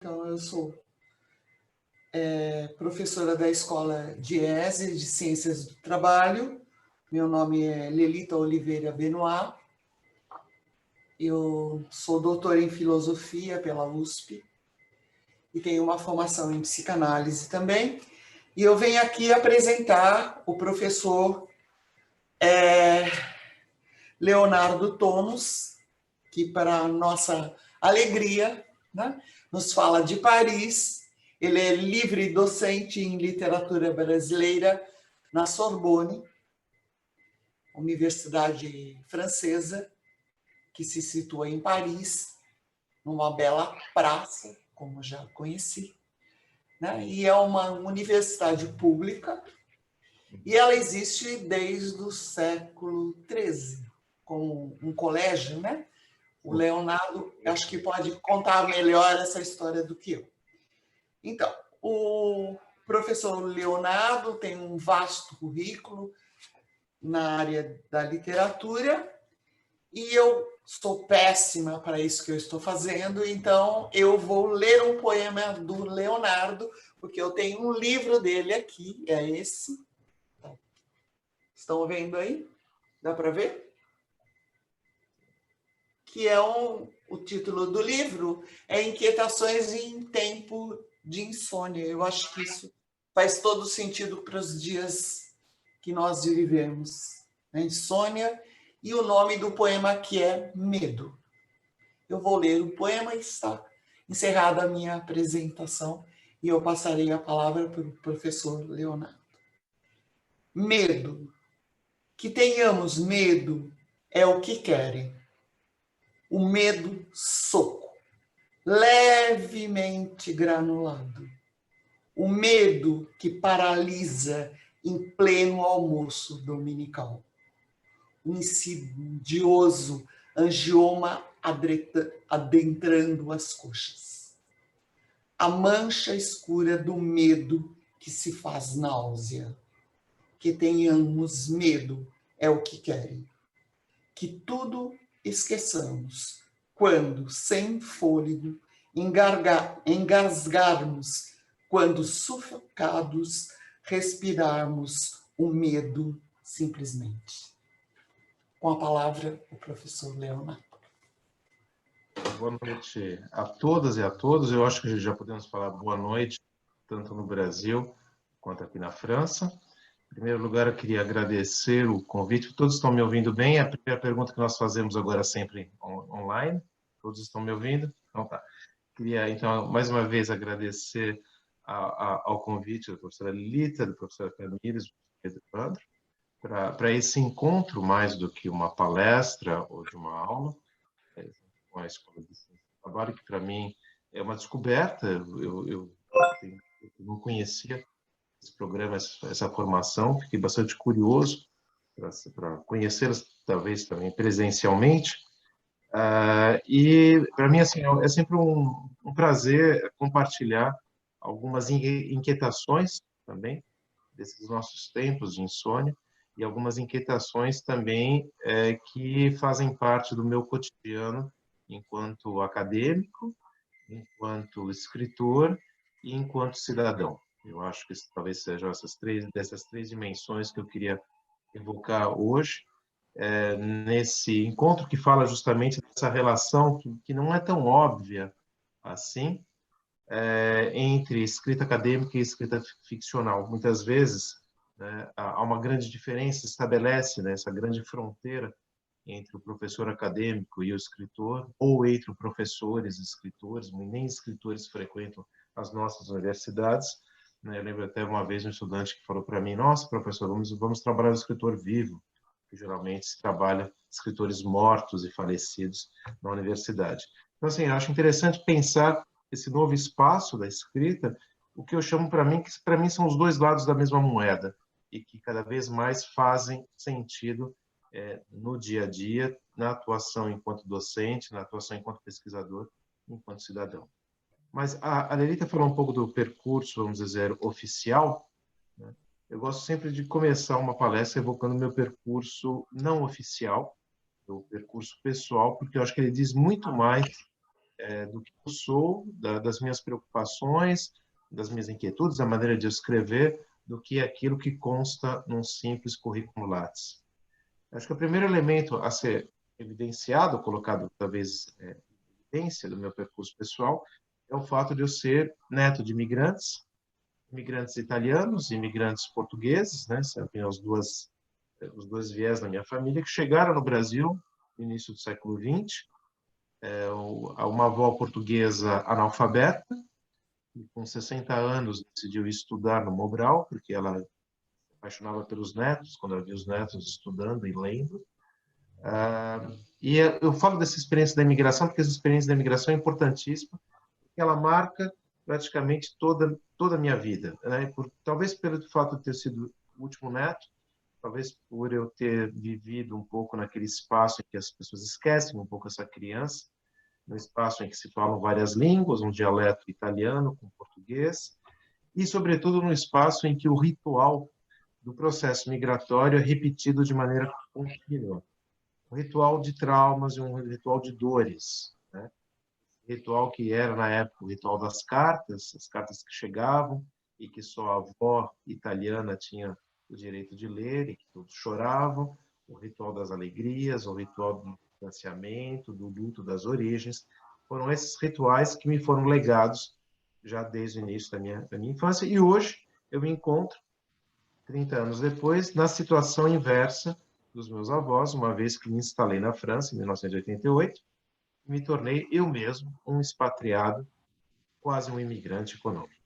Então, eu sou professora da Escola de ESE, de Ciências do Trabalho. Meu nome é Lelita Oliveira Benoit. Eu sou doutora em Filosofia pela USP e tenho uma formação em psicanálise também. E eu venho aqui apresentar o professor Leonardo Thonos, que, para nossa alegria, né, nos fala de Paris. Ele é livre docente em literatura brasileira na Sorbonne, universidade francesa, que se situa em Paris, numa bela praça, como já conheci, né? E é uma universidade pública, e ela existe desde o século XIII, como um colégio, né? O Leonardo, acho que pode contar melhor essa história do que eu. Então, o professor Leonardo tem um vasto currículo na área da literatura e eu sou péssima para isso que eu estou fazendo, então eu vou ler um poema do Leonardo, porque eu tenho um livro dele aqui, é esse. Estão vendo aí? Dá para ver? Que é o título do livro é Inquietações em Tempo de Insônia. Eu acho que isso faz todo sentido para os dias que nós vivemos. A insônia, e o nome do poema que é Medo. Eu vou ler o poema e está encerrada a minha apresentação e eu passarei a palavra para o professor Leonardo. Medo. Que tenhamos medo é o que querem. O medo soco, levemente granulado. O medo que paralisa em pleno almoço dominical. Um insidioso angioma adentrando as coxas. A mancha escura do medo que se faz náusea. Que tenhamos medo é o que querem. Que tudo esqueçamos quando, sem fôlego, engasgarmos, quando sufocados, respirarmos o medo simplesmente. Com a palavra, o professor Leonardo. Boa noite a todas e a todos. Eu acho que já podemos falar boa noite, tanto no Brasil quanto aqui na França. Em primeiro lugar, eu queria agradecer o convite. Todos estão me ouvindo bem? É a primeira pergunta que nós fazemos agora sempre online. Todos estão me ouvindo? Então tá. Queria, então, mais uma vez agradecer ao convite da professora Lita, da professora Camires, do Pedro Evandro, para esse encontro, mais do que uma palestra ou de uma aula, com a Escola de Ciências do Trabalho, que para mim é uma descoberta. Eu não conhecia esse programa, essa formação, fiquei bastante curioso para conhecê-las, talvez também presencialmente. E para mim assim, é sempre um prazer compartilhar algumas inquietações também desses nossos tempos de insônia e algumas inquietações também que fazem parte do meu cotidiano enquanto acadêmico, enquanto escritor e enquanto cidadão. Eu acho que talvez sejam dessas três dimensões que eu queria evocar hoje, nesse encontro que fala justamente dessa relação que não é tão óbvia assim, entre escrita acadêmica e escrita ficcional. Muitas vezes, né, há uma grande diferença, estabelece, né, essa grande fronteira entre o professor acadêmico e o escritor, ou entre professores e escritores, nem escritores frequentam as nossas universidades. Eu lembro até uma vez um estudante que falou para mim: nossa, professor, vamos trabalhar o escritor vivo, que geralmente se trabalha escritores mortos e falecidos na universidade. Então, assim, eu acho interessante pensar esse novo espaço da escrita, o que eu chamo para mim, que para mim são os dois lados da mesma moeda, e que cada vez mais fazem sentido no dia a dia, na atuação enquanto docente, na atuação enquanto pesquisador, enquanto cidadão. Mas a Lelita falou um pouco do percurso, vamos dizer, oficial, né? Eu gosto sempre de começar uma palestra evocando meu percurso não oficial, o percurso pessoal, porque eu acho que ele diz muito mais do que eu sou, das minhas preocupações, das minhas inquietudes, da maneira de eu escrever, do que aquilo que consta num simples currículo Lattes. Acho que o primeiro elemento a ser evidenciado, colocado talvez em evidência do meu percurso pessoal, é o fato de eu ser neto de imigrantes, imigrantes italianos, imigrantes portugueses, né? São os dois viés da minha família, que chegaram no Brasil no início do século XX. Uma avó portuguesa analfabeta, que com 60 anos decidiu estudar no Mobral, porque ela se apaixonava pelos netos, quando ela via os netos estudando e lendo. E eu falo dessa experiência da imigração, porque essa experiência da imigração é importantíssima, porque ela marca praticamente toda a minha vida, né? Talvez pelo fato de ter sido o último neto, talvez por eu ter vivido um pouco naquele espaço em que as pessoas esquecem um pouco essa criança, no espaço em que se falam várias línguas, um dialeto italiano com português, e, sobretudo, no espaço em que o ritual do processo migratório é repetido de maneira contínua. Um ritual de traumas e um ritual de dores, né? Ritual que era, na época, o ritual das cartas, as cartas que chegavam e que só a avó italiana tinha o direito de ler e que todos choravam, o ritual das alegrias, o ritual do distanciamento, do luto das origens. Foram esses rituais que me foram legados já desde o início da minha infância, e hoje eu me encontro, 30 anos depois, na situação inversa dos meus avós, uma vez que me instalei na França, em 1988, e me tornei eu mesmo um expatriado, quase um imigrante econômico.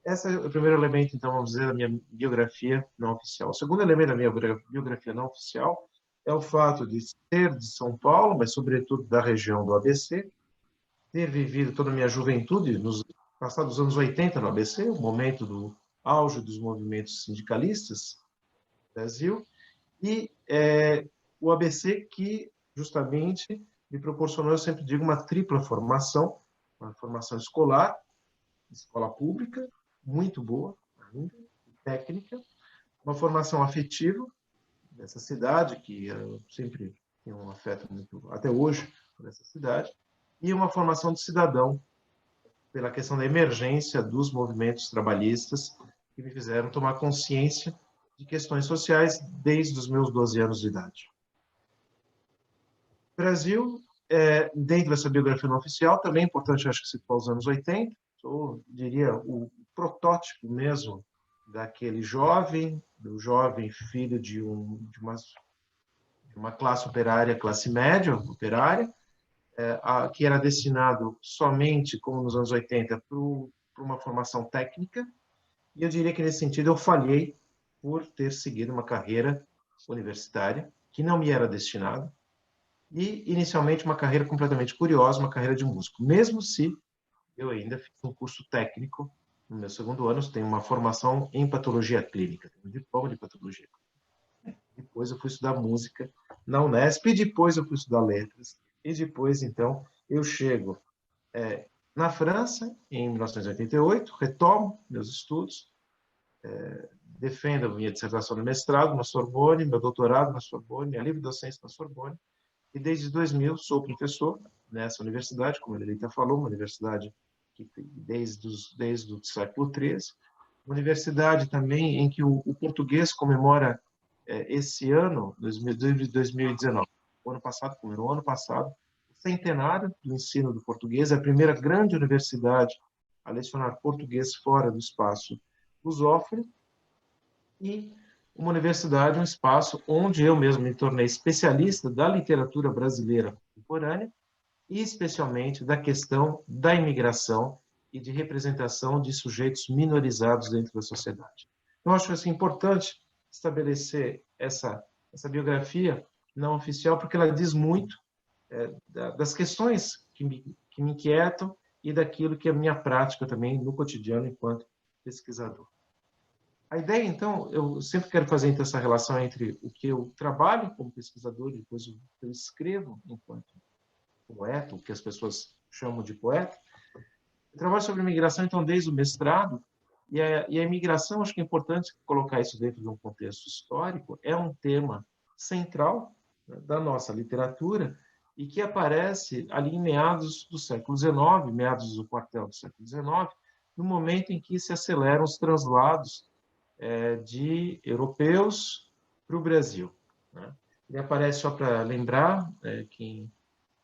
Esse é o primeiro elemento, então, vamos dizer, da minha biografia não oficial. O segundo elemento da minha biografia não oficial é o fato de ser de São Paulo, mas, sobretudo, da região do ABC, ter vivido toda a minha juventude nos passados anos 80 no ABC, o momento do auge dos movimentos sindicalistas no Brasil, e o ABC que, justamente, me proporcionou, eu sempre digo, uma tripla formação, uma formação escolar, escola pública, muito boa, ainda, técnica, uma formação afetiva dessa cidade, que eu sempre tenho um afeto muito, até hoje, por essa cidade, e uma formação de cidadão, pela questão da emergência dos movimentos trabalhistas, que me fizeram tomar consciência de questões sociais desde os meus 12 anos de idade. Brasil, dentro dessa biografia não oficial, também é importante, acho que citar os anos 80, eu diria o protótipo mesmo daquele jovem, do jovem filho de uma classe operária, classe média operária, que era destinado somente, como nos anos 80, para uma formação técnica, e eu diria que, nesse sentido, eu falhei por ter seguido uma carreira universitária que não me era destinada, e, inicialmente, uma carreira completamente curiosa, uma carreira de músico, mesmo se eu ainda fiz um curso técnico no meu segundo ano, tenho uma formação em patologia clínica, tenho um diploma de patologia clínica. Depois eu fui estudar música na Unesp, e depois eu fui estudar letras, e depois, então, eu chego na França, em 1988, retomo meus estudos, defendo a minha dissertação de mestrado na Sorbonne, meu doutorado na Sorbonne, minha livre docência na Sorbonne, e desde 2000 sou professor nessa universidade, como a Lelita falou, uma universidade que desde o século XIII, uma universidade também em que o português comemora esse ano, 2019, o ano passado, comemorou o ano passado, o centenário do ensino do português, é a primeira grande universidade a lecionar português fora do espaço lusófono, e uma universidade, um espaço onde eu mesmo me tornei especialista da literatura brasileira contemporânea, e especialmente da questão da imigração e de representação de sujeitos minorizados dentro da sociedade. Eu acho assim, importante estabelecer essa biografia não oficial, porque ela diz muito das questões que me inquietam e daquilo que é a minha prática também no cotidiano enquanto pesquisador. A ideia, então, eu sempre quero fazer então, essa relação entre o que eu trabalho como pesquisador e depois o que eu escrevo enquanto poeta, o que as pessoas chamam de poeta. Eu trabalho sobre imigração, então, desde o mestrado, e a imigração, acho que é importante colocar isso dentro de um contexto histórico, é um tema central, né, da nossa literatura, e que aparece ali em meados do século XIX, meados do quartel do século XIX, no momento em que se aceleram os translados de europeus para o Brasil, né? Ele aparece, só para lembrar, que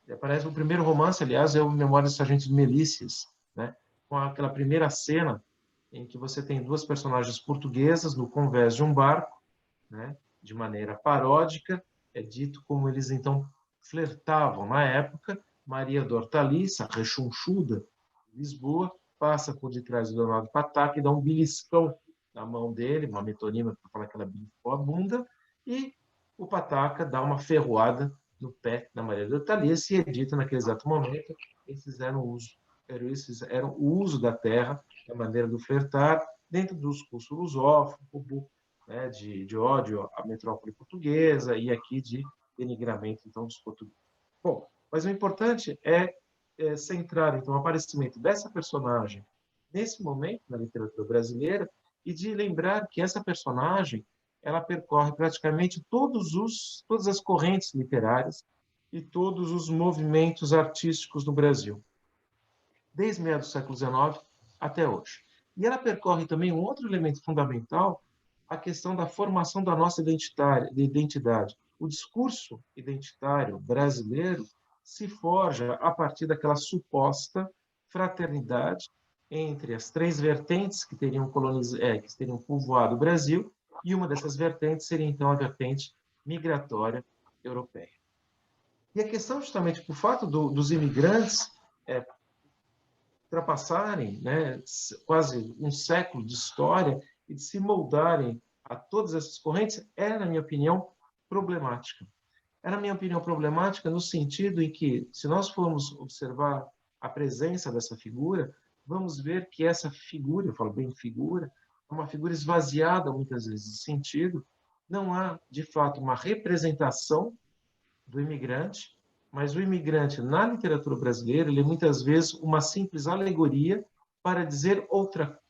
ele aparece no primeiro romance, aliás, é o Memórias do Sargento de Milícias, né? Com aquela primeira cena em que você tem duas personagens portuguesas no convés de um barco, né? De maneira paródica, é dito como eles então flertavam na época. Maria da Hortaliça, rechonchuda, de Lisboa, passa por detrás do Leonardo Pataca e dá um beliscão na mão dele, uma metonima para falar que ela beliscou a bunda, e o Pataca dá uma ferroada no pé da Maria da Hortaliça, e é dito naquele exato momento que esses eram o uso da terra, a maneira do flertar, dentro do discurso lusófobo, né, de ódio à metrópole portuguesa e aqui de denigramento então dos portugueses. Bom, mas o importante é centrar então o aparecimento dessa personagem nesse momento na literatura brasileira e de lembrar que essa personagem ela percorre praticamente todas as correntes literárias e todos os movimentos artísticos no Brasil, desde meados do século XIX até hoje. E ela percorre também um outro elemento fundamental, a questão da formação da nossa identidade. O discurso identitário brasileiro se forja a partir daquela suposta fraternidade entre as três vertentes que teriam povoado o Brasil, e uma dessas vertentes seria então a vertente migratória europeia. E a questão justamente por fato dos imigrantes ultrapassarem, né, quase um século de história e de se moldarem a todas essas correntes, é, na minha opinião, problemática. É, na minha opinião, problemática no sentido em que, se nós formos observar a presença dessa figura, vamos ver que essa figura, eu falo bem figura, é uma figura esvaziada muitas vezes de sentido. Não há, de fato, uma representação do imigrante, mas o imigrante na literatura brasileira ele é muitas vezes uma simples alegoria para dizer outra.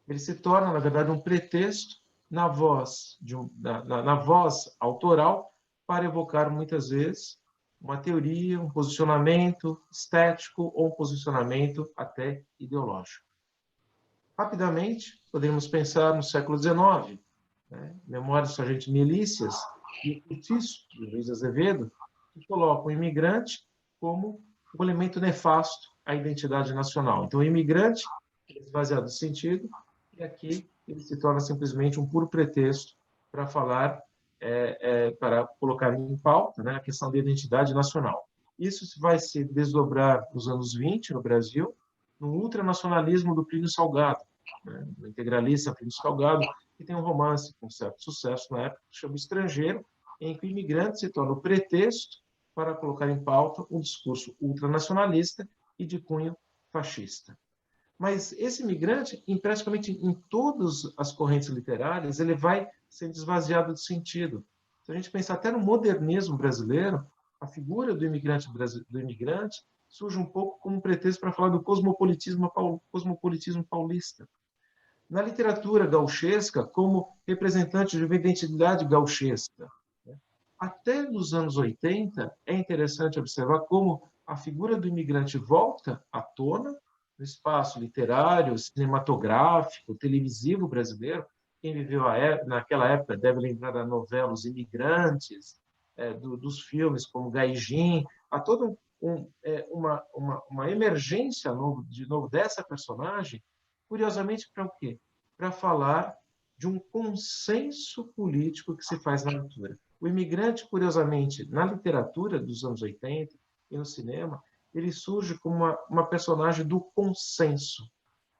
Ele se torna, na verdade, um pretexto na voz, na voz autoral para evocar muitas vezes uma teoria, um posicionamento estético ou um posicionamento até ideológico. Rapidamente, poderíamos pensar no século XIX, né? Memórias do Sargento Milícias e o Cortiço, de Luiz Azevedo, que colocam o imigrante como um elemento nefasto à identidade nacional. Então, o imigrante é esvaziado de sentido, e aqui ele se torna simplesmente um puro pretexto para falar, para colocar em pauta, né, a questão da identidade nacional. Isso vai se desdobrar nos anos 20 no Brasil, no ultranacionalismo do Plínio Salgado, né, o integralista Plínio Salgado, que tem um romance com certo sucesso na época, que chama Estrangeiro, em que o imigrante se torna o pretexto para colocar em pauta um discurso ultranacionalista e de cunho fascista. Mas esse imigrante, praticamente em todas as correntes literárias, ele vai sendo esvaziado de sentido. Se a gente pensar até no modernismo brasileiro, a figura do imigrante surge um pouco como um pretexto para falar do cosmopolitismo paulista. Na literatura gauchesca, como representante de uma identidade gauchesca. Até nos anos 80, é interessante observar como a figura do imigrante volta à tona no espaço literário, cinematográfico, televisivo brasileiro. Quem viveu naquela época deve lembrar da novela Os Imigrantes, dos filmes como Gaijin, há toda uma emergência de novo dessa personagem, curiosamente para o quê? Para falar de um consenso político que se faz na leitura. O imigrante, curiosamente, na literatura dos anos 80 e no cinema, ele surge como uma personagem do consenso.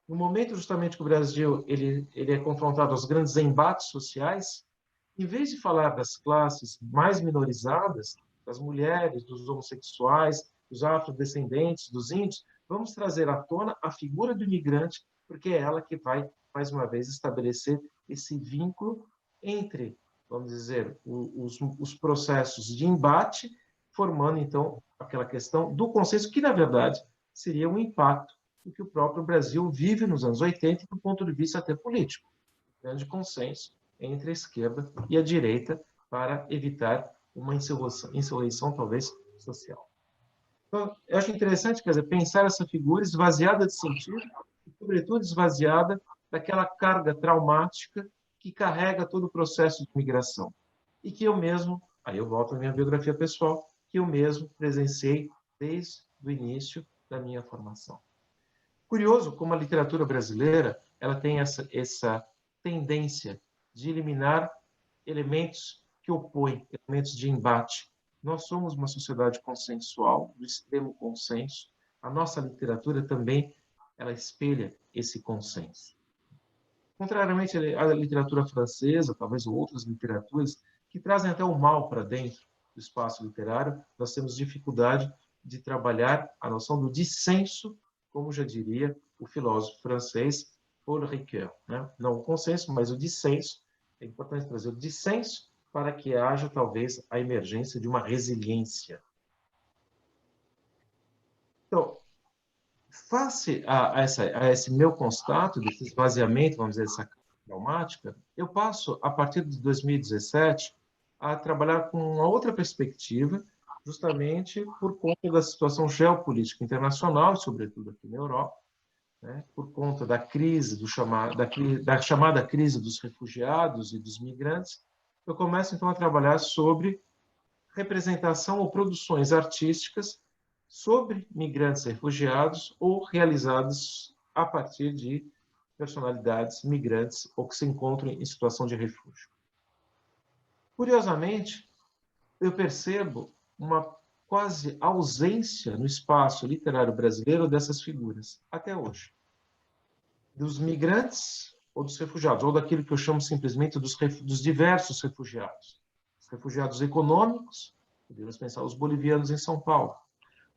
No momento justamente que o Brasil ele é confrontado aos grandes embates sociais, em vez de falar das classes mais minorizadas, das mulheres, dos homossexuais, dos afrodescendentes, dos índios, vamos trazer à tona a figura do imigrante, porque é ela que vai, mais uma vez, estabelecer esse vínculo entre, vamos dizer, os processos de embate, formando, então, aquela questão do consenso, que, na verdade, seria um impacto do que o próprio Brasil vive nos anos 80, do ponto de vista até político. Grande consenso entre a esquerda e a direita para evitar uma insurreição talvez social. Então, eu acho interessante, quer dizer, pensar essa figura esvaziada de sentido e, sobretudo, esvaziada daquela carga traumática que carrega todo o processo de migração. E que eu mesmo, aí eu volto à minha biografia pessoal, que eu mesmo presenciei desde o início da minha formação. Curioso como a literatura brasileira ela tem essa tendência de eliminar elementos que opõem, elementos de embate. Nós somos uma sociedade consensual, do extremo consenso. A nossa literatura também ela espelha esse consenso. Contrariamente à literatura francesa, talvez outras literaturas, que trazem até o mal para dentro do espaço literário, nós temos dificuldade de trabalhar a noção do dissenso, como já diria o filósofo francês Paul Ricoeur. Né? Não o consenso, mas o dissenso. É importante trazer o dissenso para que haja, talvez, a emergência de uma resiliência. Então, face a esse meu constato, desse esvaziamento, vamos dizer, dessa traumática, eu passo, a partir de 2017, a trabalhar com uma outra perspectiva, justamente por conta da situação geopolítica internacional, sobretudo aqui na Europa, né, por conta da crise, da chamada crise dos refugiados e dos migrantes. Eu começo, então, a trabalhar sobre representação ou produções artísticas sobre migrantes e refugiados ou realizadas a partir de personalidades migrantes ou que se encontram em situação de refúgio. Curiosamente, eu percebo uma quase ausência no espaço literário brasileiro dessas figuras, até hoje. Dos migrantes ou dos refugiados, ou daquilo que eu chamo simplesmente dos diversos refugiados. Os refugiados econômicos, podemos pensar os bolivianos em São Paulo,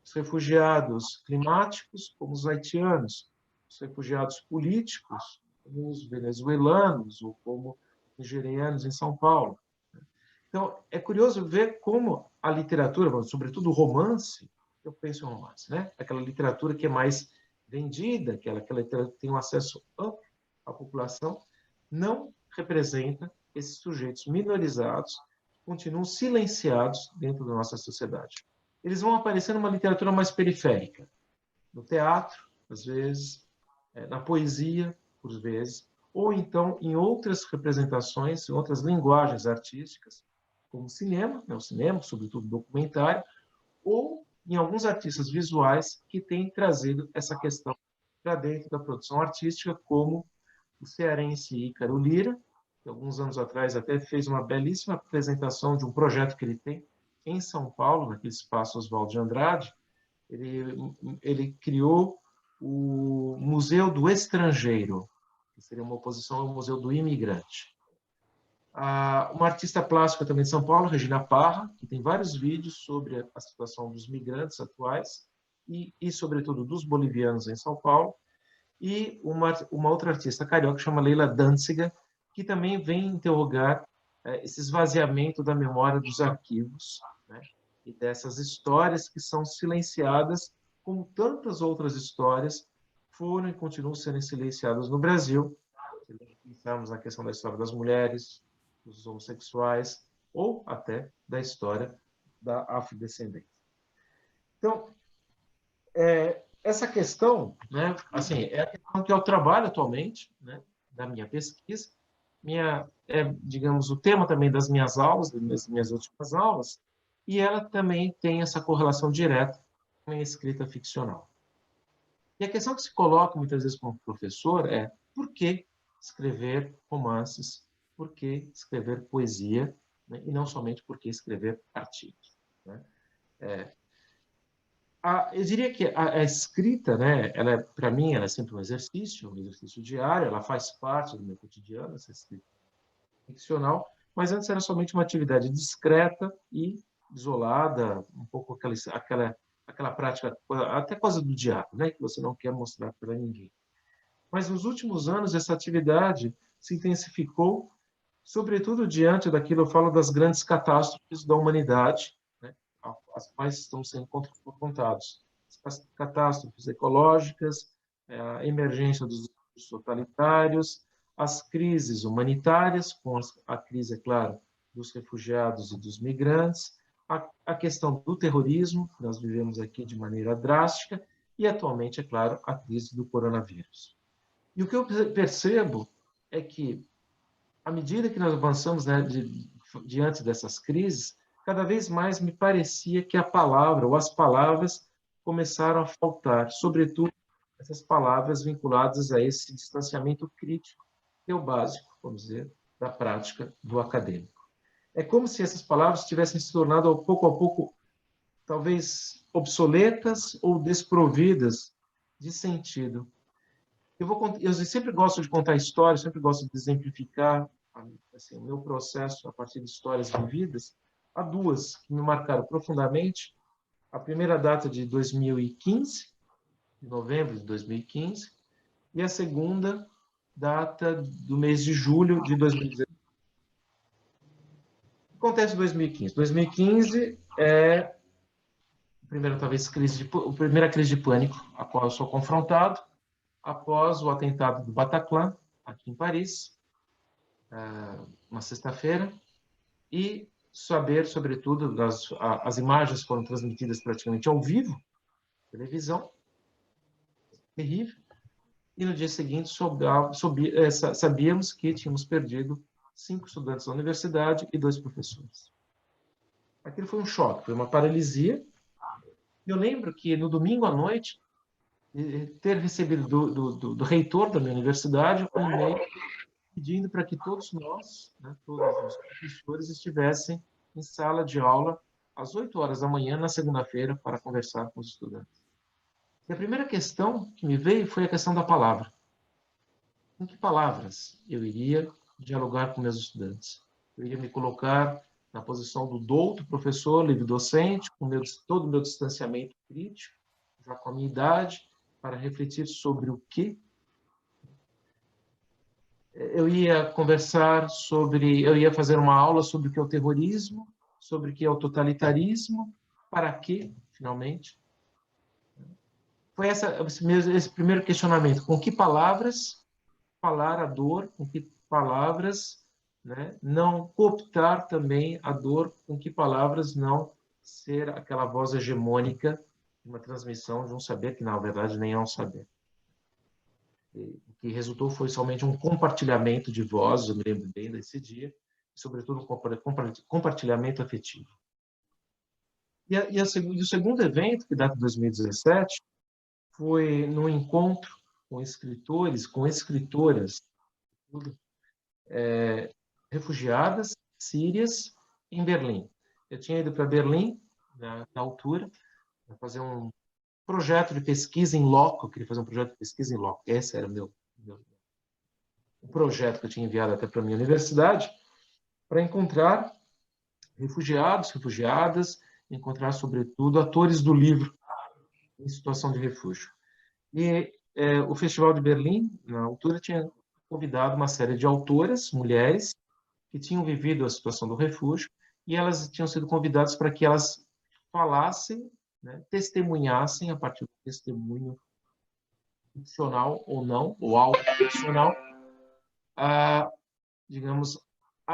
os refugiados climáticos, como os haitianos, os refugiados políticos, como os venezuelanos ou como nigerianos em São Paulo. Então, é curioso ver como a literatura, sobretudo o romance, eu penso em romance, né? Aquela literatura que é mais vendida, aquela literatura que tem um acesso amplo à população, não representa esses sujeitos minorizados que continuam silenciados dentro da nossa sociedade. Eles vão aparecer numa literatura mais periférica, no teatro, às vezes, na poesia, por vezes, ou então em outras representações, em outras linguagens artísticas, como o cinema, sobretudo documentário, ou em alguns artistas visuais que têm trazido essa questão para dentro da produção artística, como o cearense Ícaro Lira, que alguns anos atrás até fez uma belíssima apresentação de um projeto que ele tem em São Paulo, naquele espaço Oswaldo de Andrade. Ele criou o Museu do Estrangeiro, que seria uma oposição ao Museu do Imigrante. Uma artista plástica também de São Paulo, Regina Parra, que tem vários vídeos sobre a situação dos migrantes atuais e sobretudo, dos bolivianos em São Paulo. E uma outra artista carioca, que chama Leila Danziger, que também vem interrogar esse esvaziamento da memória dos arquivos, né? E dessas histórias que são silenciadas, como tantas outras histórias foram e continuam sendo silenciadas no Brasil. Se pensarmos na questão da história das mulheres, dos homossexuais, ou até da história da afrodescendência. Então, essa questão, né, assim, é a questão que eu trabalho atualmente, né, da minha pesquisa, digamos, o tema também das minhas aulas, das minhas últimas aulas, e ela também tem essa correlação direta com a escrita ficcional. E a questão que se coloca muitas vezes como professor é: por que escrever romances? Por que escrever poesia? Né? E não somente por que escrever artigos. Né? Eu diria que a escrita, né, para mim, ela é sempre um exercício diário, ela faz parte do meu cotidiano, essa escrita ficcional, mas antes era somente uma atividade discreta e isolada, um pouco aquela prática, até quase do diário, né, que você não quer mostrar para ninguém. Mas nos últimos anos, essa atividade se intensificou, sobretudo diante daquilo, eu falo das grandes catástrofes da humanidade, né, as quais estão sendo confrontados. As catástrofes ecológicas, a emergência dos totalitários, as crises humanitárias, com a crise, é claro, dos refugiados e dos migrantes, a questão do terrorismo, que nós vivemos aqui de maneira drástica, e atualmente, é claro, a crise do coronavírus. E o que eu percebo é que, à medida que nós avançamos, né, diante dessas crises, cada vez mais me parecia que a palavra ou as palavras começaram a faltar, sobretudo essas palavras vinculadas a esse distanciamento crítico, que é o básico, vamos dizer, da prática do acadêmico. É como se essas palavras tivessem se tornado, a pouco, talvez obsoletas ou desprovidas de sentido. Eu sempre gosto de contar histórias, sempre gosto de exemplificar assim, o meu processo a partir de histórias vividas. Há duas que me marcaram profundamente. A primeira data de 2015, de novembro de 2015, e a segunda data do mês de julho de 2016. O que acontece em 2015? 2015 é a primeira, talvez, a primeira crise de pânico a qual eu sou confrontado após o atentado do Bataclan, aqui em Paris, uma sexta-feira, e saber, sobretudo, as imagens foram transmitidas praticamente ao vivo, televisão, terrível, e no dia seguinte sabíamos que tínhamos perdido 5 estudantes da universidade e 2 professores. Aquilo foi um choque, foi uma paralisia. Eu lembro que no domingo à noite, ter recebido do reitor da minha universidade um e-mail pedindo para que todos nós, né, todos os professores, estivessem em sala de aula às 8 horas da manhã, na segunda-feira, para conversar com os estudantes. E a primeira questão que me veio foi a questão da palavra. Com que palavras eu iria dialogar com meus estudantes? Eu iria me colocar na posição do douto professor, livre docente, com todo o meu distanciamento crítico, já com a minha idade, para refletir sobre o quê? Eu ia eu ia fazer uma aula sobre o que é o terrorismo, sobre o que é o totalitarismo, para quê, finalmente? Foi esse primeiro questionamento. Com que palavras falar a dor? Com que palavras, né, não cooptar também a dor? Com que palavras não ser aquela voz hegemônica de uma transmissão de um saber que, na verdade, nem é um saber? O que resultou foi somente um compartilhamento de vozes, eu me lembro bem desse dia, sobretudo um compartilhamento afetivo. O segundo evento, que data de 2017, foi no encontro com escritores, com escritoras, refugiadas sírias em Berlim. Eu tinha ido para Berlim, na altura, para fazer um projeto de pesquisa em loco, eu queria fazer um projeto de pesquisa em loco, esse era o projeto que eu tinha enviado até para a minha universidade, para encontrar refugiados, refugiadas, encontrar, sobretudo, atores do livro em situação de refúgio. E o Festival de Berlim, na altura, tinha convidado uma série de autoras, mulheres, que tinham vivido a situação do refúgio, e elas tinham sido convidadas para que elas falassem, né, testemunhassem, a partir do testemunho ficcional ou não, ou autoficcional, digamos,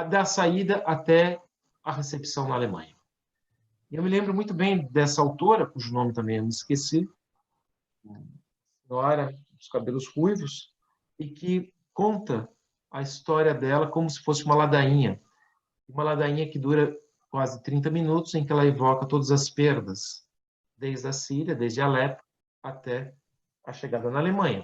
da saída até a recepção na Alemanha. E eu me lembro muito bem dessa autora, cujo nome também eu me esqueci, senhora dos cabelos ruivos, e que conta a história dela como se fosse uma ladainha que dura quase 30 minutos, em que ela evoca todas as perdas, desde a Síria, desde Alepo, até a chegada na Alemanha.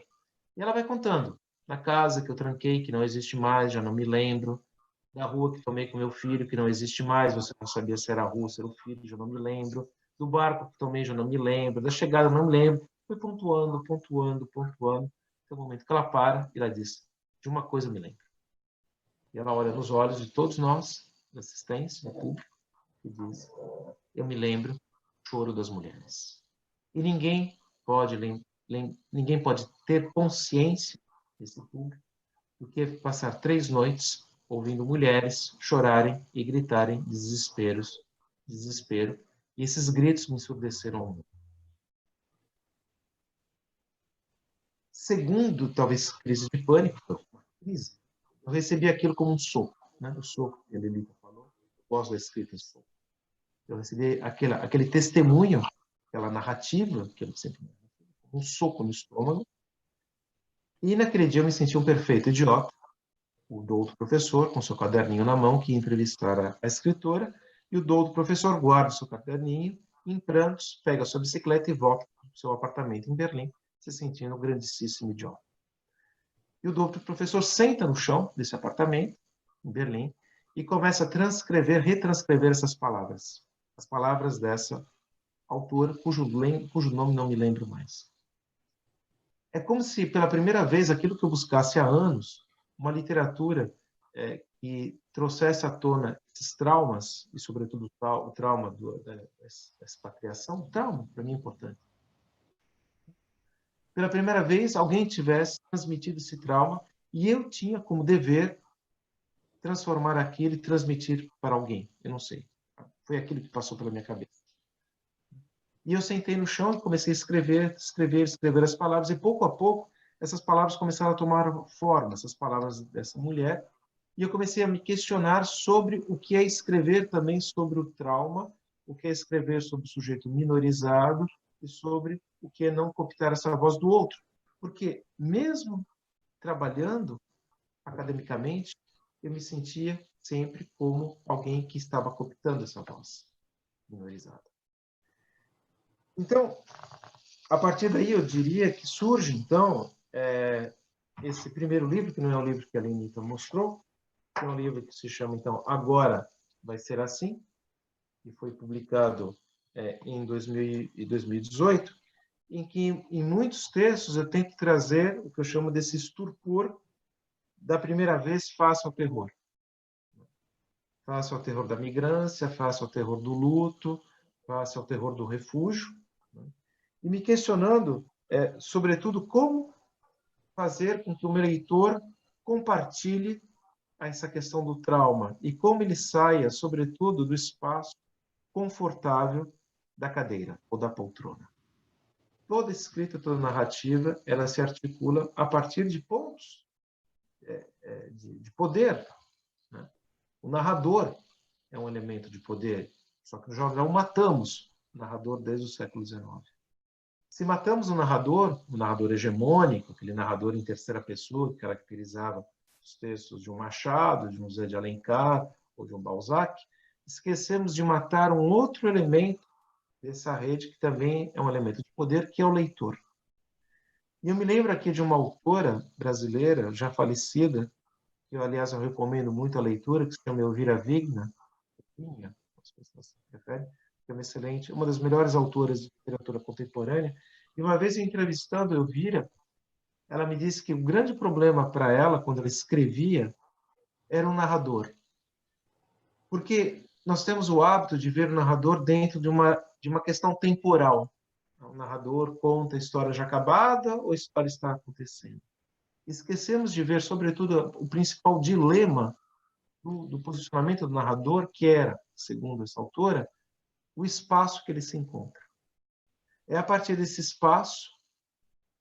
E ela vai contando, na casa que eu tranquei, que não existe mais, já não me lembro, da rua que tomei com meu filho, que não existe mais, você não sabia se era a rua, se era o filho, já não me lembro, do barco que tomei, já não me lembro, da chegada, não me lembro. Fui pontuando, pontuando, pontuando, até o momento que ela para e ela diz, de uma coisa eu me lembro. E ela olha nos olhos de todos nós, da assistência, do público, e diz, eu me lembro do choro das mulheres. E ninguém pode ter consciência desse público do que passar 3 noites ouvindo mulheres chorarem e gritarem desespero. E esses gritos me ensurdeceram ao mundo. Segundo, talvez, crise de pânico, eu recebi aquilo como um soco, né? O soco que a Lelita falou, eu gosto da escrita em soco. Eu recebi aquele testemunho, aquela narrativa, que eu sempre um soco no estômago. E naquele dia eu me senti um perfeito idiota, o douto professor, com seu caderninho na mão, que ia entrevistar a escritora, e o douto professor guarda o seu caderninho, em prantos, pega a sua bicicleta e volta para o seu apartamento em Berlim, se sentindo um grandíssimo idiota. E o douto professor senta no chão desse apartamento, em Berlim, e começa a retranscrever essas palavras. As palavras dessa autora, cujo nome não me lembro mais. É como se, pela primeira vez, aquilo que eu buscasse há anos, uma literatura que trouxesse à tona esses traumas, e, sobretudo, o trauma da expatriação, o trauma, para mim, é importante. Pela primeira vez, alguém tivesse transmitido esse trauma e eu tinha como dever transformar aquilo e transmitir para alguém. Eu não sei. Foi aquilo que passou pela minha cabeça. E eu sentei no chão e comecei a escrever as palavras, e pouco a pouco essas palavras começaram a tomar forma, essas palavras dessa mulher, e eu comecei a me questionar sobre o que é escrever também sobre o trauma, o que é escrever sobre o sujeito minorizado e sobre o que é não cooptar essa voz do outro. Porque mesmo trabalhando academicamente, eu me sentia sempre como alguém que estava cooptando essa voz minorizada. Então, a partir daí, eu diria que surge, então, esse primeiro livro, que não é o livro que a Lenita mostrou, que é um livro que se chama, então, Agora Vai Ser Assim, que foi publicado em 2018, em que, em muitos textos, eu tenho que trazer o que eu chamo desse estupor da primeira vez face ao terror. Face ao terror da migrância, face ao terror do luto, face ao terror do refúgio, e me questionando, sobretudo, como fazer com que o meu leitor compartilhe essa questão do trauma e como ele saia, sobretudo, do espaço confortável da cadeira ou da poltrona. Toda escrita, toda narrativa, ela se articula a partir de pontos de poder. Né? O narrador é um elemento de poder, só que no jornal matamos o narrador desde o século XIX. Se matamos o narrador hegemônico, aquele narrador em terceira pessoa que caracterizava os textos de um Machado, de um Zé de Alencar ou de um Balzac, esquecemos de matar um outro elemento dessa rede que também é um elemento de poder, que é o leitor. E eu me lembro aqui de uma autora brasileira, já falecida, que eu, aliás, eu recomendo muito a leitura, que se chama Elvira Vigna, as pessoas preferem, que é uma excelente, uma das melhores autoras de literatura contemporânea. E uma vez entrevistando a Elvira, ela me disse que o grande problema para ela, quando ela escrevia, era o narrador. Porque nós temos o hábito de ver o narrador dentro de uma questão temporal. O narrador conta a história já acabada ou a história está acontecendo. Esquecemos de ver, sobretudo, o principal dilema do posicionamento do narrador, que era, segundo essa autora, o espaço que ele se encontra. É a partir desse espaço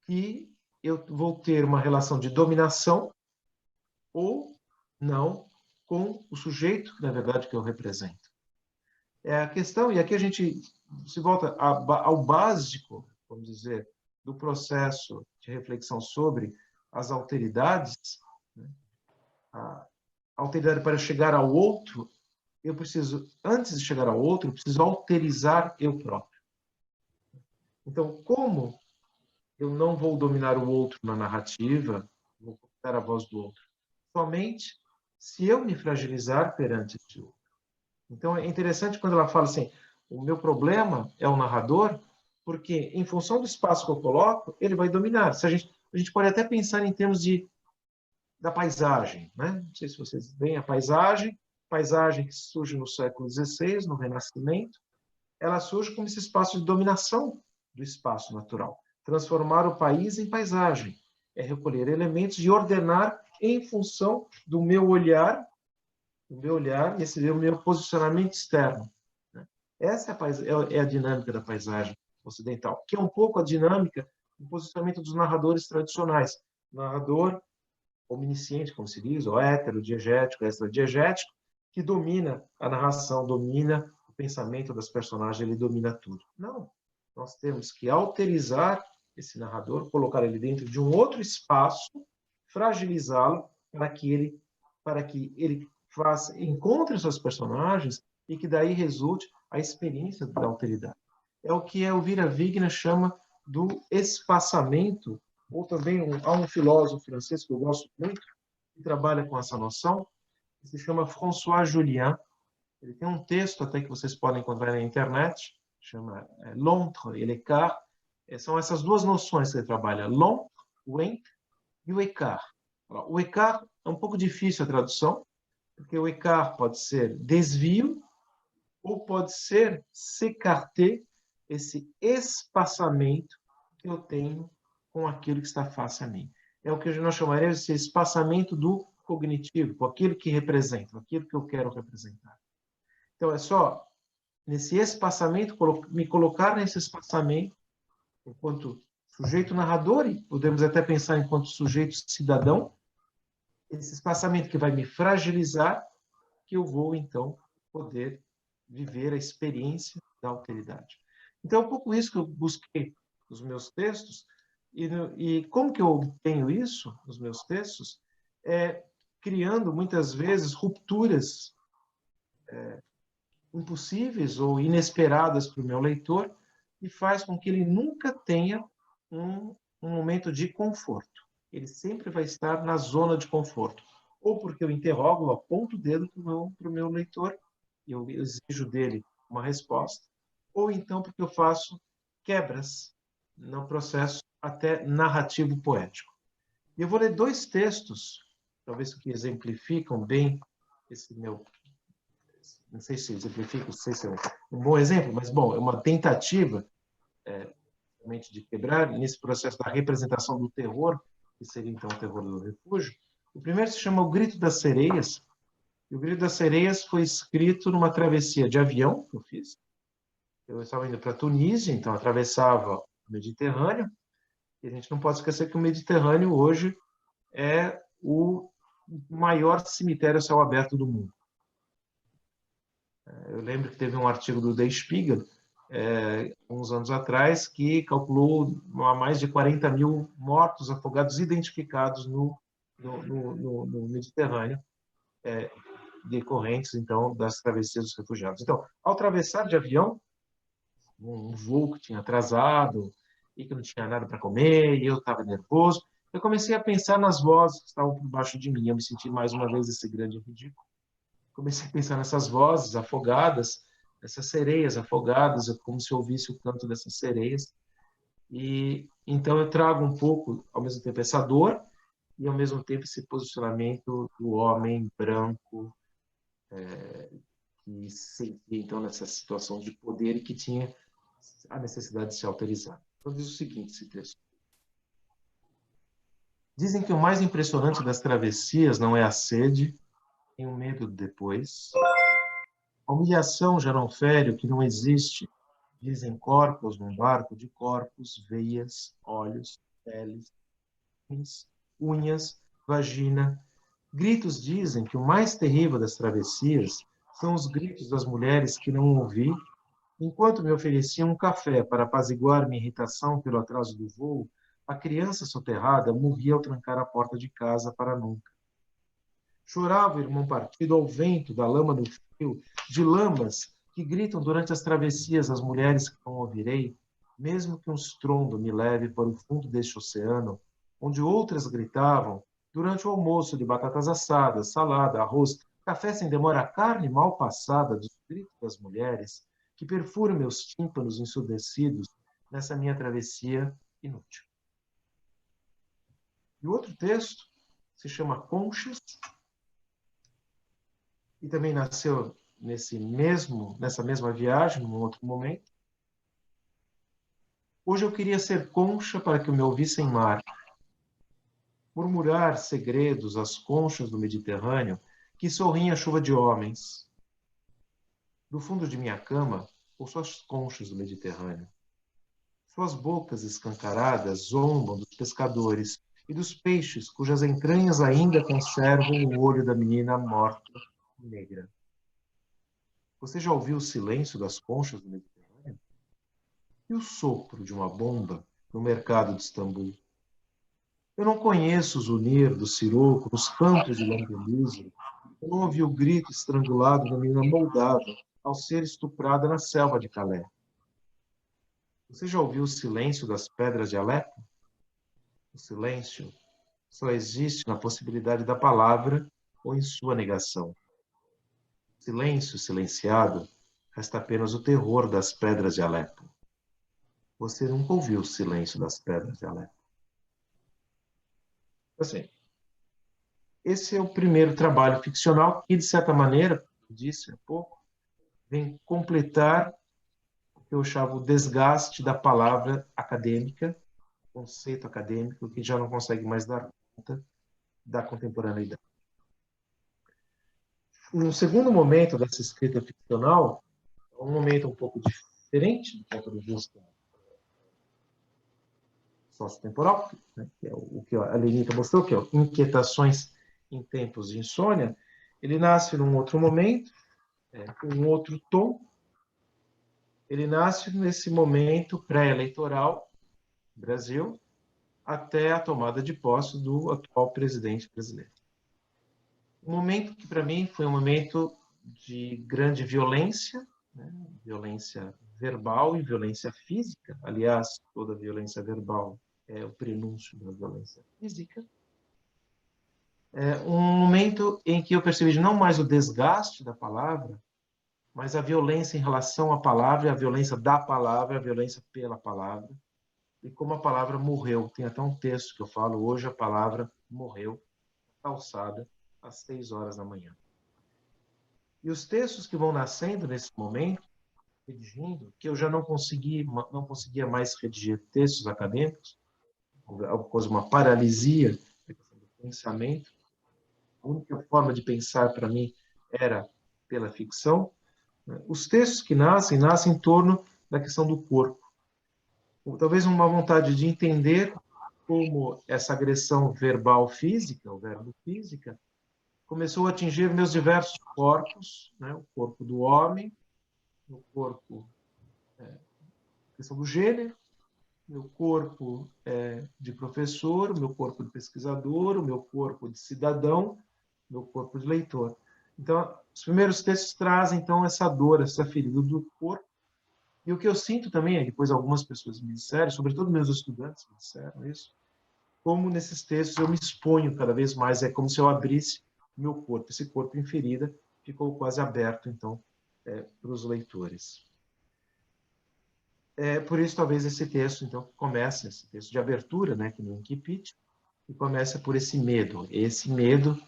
que eu vou ter uma relação de dominação ou não com o sujeito, na verdade, que eu represento. É a questão, e aqui a gente se volta ao básico, vamos dizer, do processo de reflexão sobre as alteridades. Né? A alteridade para chegar ao outro, eu preciso, antes de chegar ao outro, eu preciso alterizar eu próprio. Então, como eu não vou dominar o outro na narrativa, vou cortar a voz do outro, somente se eu me fragilizar perante esse outro. Então, é interessante quando ela fala assim, o meu problema é o narrador, porque, em função do espaço que eu coloco, ele vai dominar. Se a gente pode até pensar em termos da paisagem. Né? Não sei se vocês veem a paisagem que surge no século XVI, no Renascimento, ela surge como esse espaço de dominação do espaço natural. Transformar o país em paisagem. É recolher elementos e ordenar em função do meu olhar e esse é o meu posicionamento externo. Né? Essa é a dinâmica da paisagem ocidental, que é um pouco a dinâmica do posicionamento dos narradores tradicionais. Narrador omnisciente, como se diz, ou hétero, diegético, extradiegético, que domina a narração, domina o pensamento das personagens ele domina tudo. Não. Nós temos que autorizar esse narrador, colocar ele dentro de um outro espaço, fragilizá-lo para que ele encontre seus personagens e que daí resulte a experiência da alteridade. É o que a Elvira Wigner chama do espaçamento, ou também há um filósofo francês que eu gosto muito, que trabalha com essa noção, que se chama François Julien. Ele tem um texto até que vocês podem encontrar na internet, chama L'Entre et l'Écart. São essas duas noções que ele trabalha, l'entre, o entre, e o écart. O écart é um pouco difícil a tradução, porque o écart pode ser desvio ou pode ser s'écarter, esse espaçamento que eu tenho com aquilo que está face a mim. É o que nós chamaríamos de espaçamento do cognitivo, com aquilo que representa, aquilo que eu quero representar. Então, é só nesse espaçamento, me colocar nesse espaçamento, enquanto sujeito narrador, e podemos até pensar enquanto sujeito cidadão, esse espaçamento que vai me fragilizar, que eu vou, então, poder viver a experiência da alteridade. Então, é um pouco isso que eu busquei nos meus textos, e como que eu obtenho isso nos meus textos? Criando, muitas vezes, rupturas impossíveis ou inesperadas para o meu leitor, e faz com que ele nunca tenha um momento de conforto. Ele sempre vai estar na zona de conforto. Ou porque eu interrogo, eu aponto o dedo para o meu leitor, e eu exijo dele uma resposta, ou então porque eu faço quebras no processo até narrativo poético. E eu vou ler dois textos, talvez que exemplificam bem esse meu... Não sei se exemplifica, não sei se é um bom exemplo, mas, bom, é uma tentativa de quebrar nesse processo da representação do terror, que seria, então, o terror do refúgio. O primeiro se chama O Grito das Sereias, e O Grito das Sereias foi escrito numa travessia de avião que eu fiz. Eu estava indo para Tunísia, então atravessava o Mediterrâneo, e a gente não pode esquecer que o Mediterrâneo hoje é o maior cemitério a céu aberto do mundo. Eu lembro que teve um artigo do Der Spiegel, uns anos atrás, que calculou mais de 40 mil mortos afogados identificados no Mediterrâneo, decorrentes, então, das travessias dos refugiados. Então, ao atravessar de avião, um voo que tinha atrasado, e que não tinha nada para comer, e eu estava nervoso, eu comecei a pensar nas vozes que estavam por baixo de mim. Eu me senti, mais uma vez, esse grande ridículo. Comecei a pensar nessas vozes afogadas, essas sereias afogadas, como se eu ouvisse o canto dessas sereias. E então eu trago um pouco, ao mesmo tempo, essa dor e, ao mesmo tempo, esse posicionamento do homem branco que se sentia, então, nessa situação de poder e que tinha a necessidade de se autorizar. Então, diz o seguinte, esse texto. Dizem que o mais impressionante das travessias não é a sede, nem o medo depois. A humilhação já não fere o que não existe. Dizem corpos num barco de corpos, veias, olhos, peles, rins, unhas, vagina. Gritos dizem que o mais terrível das travessias são os gritos das mulheres que não ouvi, enquanto me ofereciam um café para apaziguar minha irritação pelo atraso do voo. A criança soterrada morria ao trancar a porta de casa para nunca. Chorava o irmão partido ao vento da lama do frio, de lamas que gritam durante as travessias as mulheres que não ouvirei, mesmo que um estrondo me leve para o fundo deste oceano, onde outras gritavam durante o almoço de batatas assadas, salada, arroz, café sem demora, carne mal passada dos gritos das mulheres, que perfuram meus tímpanos ensurdecidos nessa minha travessia inútil. E o outro texto se chama Conchas, e também nasceu nessa mesma viagem, num outro momento. Hoje eu queria ser concha para que me ouvissem mar, murmurar segredos às conchas do Mediterrâneo que sorriem a chuva de homens. Do fundo de minha cama, ouço as conchas do Mediterrâneo. Suas bocas escancaradas zombam dos pescadores e dos peixes cujas entranhas ainda conservam o olho da menina morta e negra. Você já ouviu o silêncio das conchas do Mediterrâneo? E o sopro de uma bomba no mercado de Istambul? Eu não conheço o zunir do siroco nos campos de Lampedusa. Eu não ouvi o grito estrangulado da menina Moldava ao ser estuprada na selva de Calais. Você já ouviu o silêncio das pedras de Alepo? O silêncio só existe na possibilidade da palavra ou em sua negação. Silêncio silenciado, resta apenas o terror das pedras de Alepo. Você nunca ouviu o silêncio das pedras de Alepo. Assim, esse é o primeiro trabalho ficcional que, de certa maneira, como eu disse há pouco, vem completar o que eu chamo o desgaste da palavra acadêmica, conceito acadêmico, que já não consegue mais dar conta da contemporaneidade. Um segundo momento dessa escrita ficcional é um momento um pouco diferente do ponto de vista sociotemporal, né, que é o que a Lenita mostrou, que é Inquietações em Tempos de Insônia. Ele nasce num outro momento, com um outro tom. Ele nasce nesse momento pré-eleitoral no Brasil, até a tomada de posse do atual presidente brasileiro. Um momento que, para mim, foi um momento de grande violência, né? Violência verbal e violência física. Aliás, toda violência verbal é o prenúncio da violência física. É um momento em que eu percebi não mais o desgaste da palavra, mas a violência em relação à palavra, a violência da palavra, a violência pela palavra, e como a palavra morreu. Tem até um texto que eu falo, hoje a palavra morreu, calçada, às 6 horas da manhã. E os textos que vão nascendo nesse momento, redigindo, que eu já não conseguia mais redigir textos acadêmicos, causa uma paralisia do pensamento. A única forma de pensar para mim era pela ficção. Os textos que nascem em torno da questão do corpo. Ou talvez uma vontade de entender como essa agressão verbal física, o verbo física, começou a atingir meus diversos corpos, né? O corpo do homem, o corpo, questão do gênero, meu corpo de professor, o meu corpo de pesquisador, o meu corpo de cidadão, meu corpo de leitor. Então, os primeiros textos trazem, então, essa dor, essa ferida do corpo. E o que eu sinto também, depois algumas pessoas me disseram, sobretudo meus estudantes me disseram isso, como nesses textos eu me exponho cada vez mais, é como se eu abrisse meu corpo. Esse corpo em ferida ficou quase aberto, então, para os leitores. Por isso, talvez, esse texto, então, começa, esse texto de abertura, né, que no Incipit, e começa por esse medo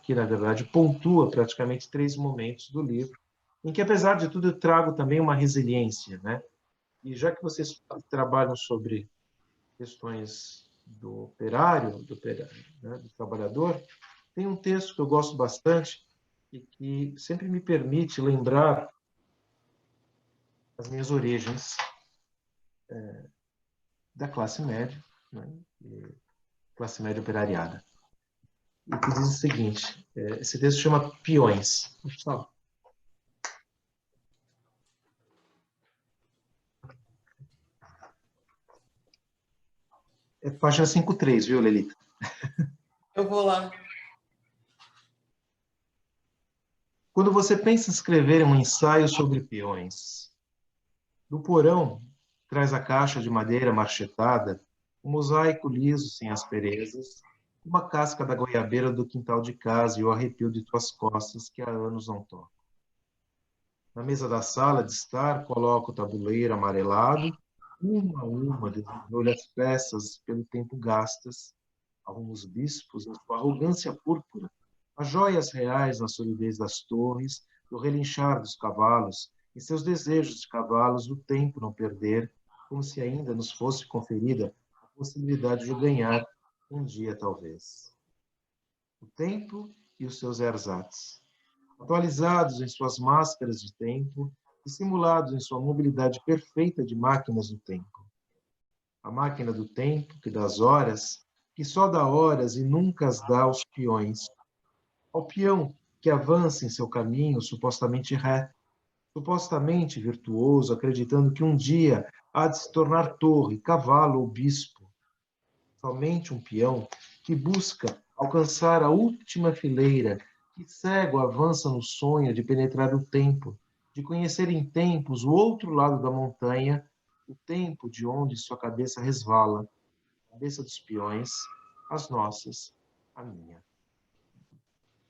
que, na verdade, pontua praticamente 3 momentos do livro, em que, apesar de tudo, eu trago também uma resiliência, né? E já que vocês trabalham sobre questões do operário, né, do trabalhador, tem um texto que eu gosto bastante e que sempre me permite lembrar as minhas origens da classe média, né, classe média operariada. E que diz o seguinte, esse texto chama Peões. É página 53, viu, Lelita? Eu vou lá. Quando você pensa em escrever um ensaio sobre peões, do porão traz a caixa de madeira marchetada, um mosaico liso sem asperezas, uma casca da goiabeira do quintal de casa e o arrepio de tuas costas que há anos não tocam. Na mesa da sala de estar, coloca o tabuleiro amarelado, uma a uma, desenrolha as peças pelo tempo gastas, arruma os bispos na sua arrogância púrpura, as joias reais na solidez das torres, no relinchar dos cavalos, e seus desejos de cavalos do tempo não perder, como se ainda nos fosse conferida a possibilidade de ganhar um dia talvez. O tempo e os seus ersatz, atualizados em suas máscaras de tempo e simulados em sua mobilidade perfeita de máquinas do tempo. A máquina do tempo, que dá as horas, que só dá horas e nunca as dá aos peões. Ao peão que avança em seu caminho supostamente reto, supostamente virtuoso, acreditando que um dia há de se tornar torre, cavalo ou bispo. Somente um peão que busca alcançar a última fileira, que cego avança no sonho de penetrar o tempo, de conhecer em tempos o outro lado da montanha, o tempo de onde sua cabeça resvala, a cabeça dos peões, as nossas, a minha.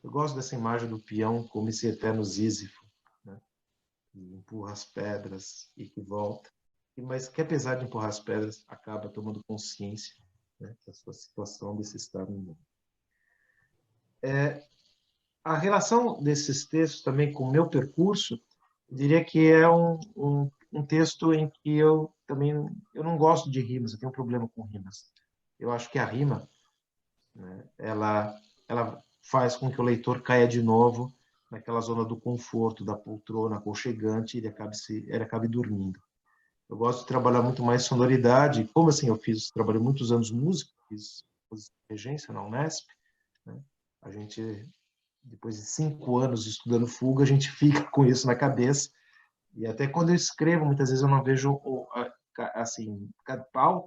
Eu gosto dessa imagem do peão como esse eterno Sísifo, né? Que empurra as pedras e que volta, mas que apesar de empurrar as pedras, acaba tomando consciência, né, da sua situação, desse estado no mundo. A relação desses textos também com o meu percurso, eu diria que é um texto em que eu também eu não gosto de rimas, eu tenho um problema com rimas. Eu acho que a rima, né, ela faz com que o leitor caia de novo naquela zona do conforto, da poltrona aconchegante, e ele acabe dormindo. Eu gosto de trabalhar muito mais sonoridade. Como assim? Trabalhei muitos anos música, fiz regência na Unesp, né? A gente, depois de 5 anos estudando fuga, a gente fica com isso na cabeça. E até quando eu escrevo, muitas vezes eu não vejo assim,